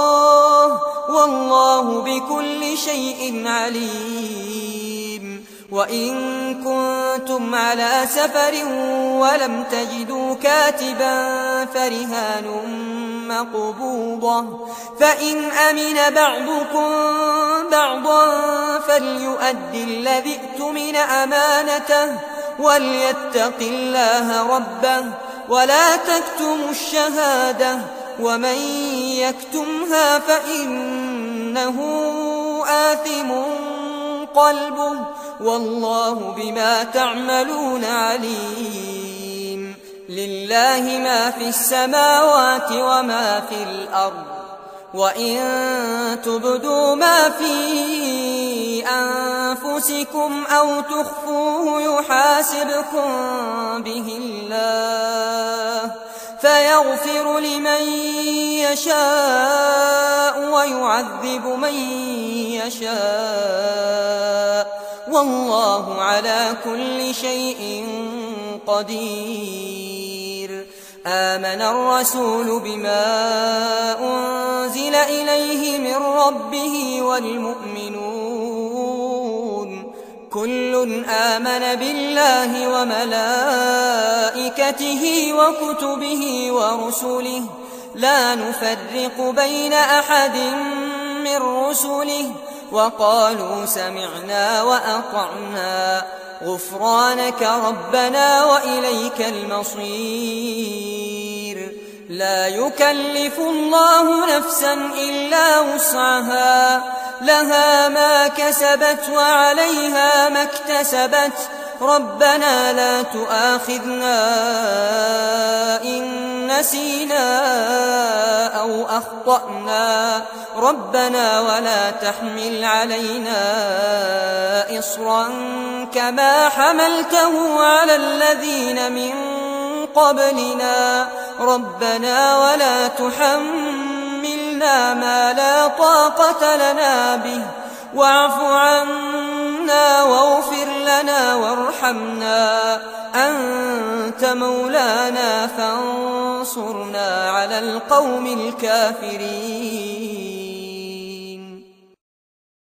والله بكل شيء عليم. وإن كنتم على سفر ولم تجدوا كاتبا فرهان مقبوضة، فإن أمن بعضكم بعضا فليؤدي الذي اؤتمن أمانته وليتق الله ربه، ولا تكتموا الشهادة، ومن يكتمها فإنه آثم قلبه، والله بما تعملون عليم. لله ما في السماوات وما في الأرض، وإن تبدوا ما في أنفسكم أو تخفوه يحاسبكم به الله، فيغفر لمن يشاء ويعذب من يشاء، والله على كل شيء قدير. آمن الرسول بما أنزل إليه من ربه والمؤمنون كل آمن بالله وملائكته وكتبه ورسله لا نفرق بين أحد من رسله، وقالوا سمعنا وأطعنا غفرانك ربنا وإليك المصير. لا يكلف الله نفسا إلا وسعها، لها ما كسبت وعليها ما اكتسبت، ربنا لا تؤاخذنا إن نسينا أو أخطأنا، ربنا ولا تحمل علينا إصرا كما حملته على الذين من قبلنا، ربنا ولا تحملنا ما لا طاقة لنا به، واعف عنا واغفر لنا وارحمنا، أنت مولانا فانصرنا على القوم الكافرين.